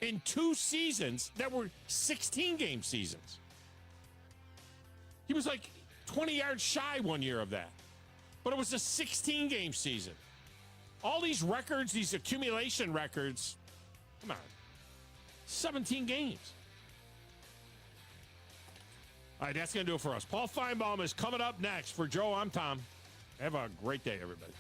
in 2 seasons that were 16-game seasons. He was like 20 yards shy one year of that. But it was a 16-game season. All these records, these accumulation records, come on. 17 games. All right, that's going to do it for us. Paul Feinbaum is coming up next. For Joe, I'm Tom. Have a great day, everybody.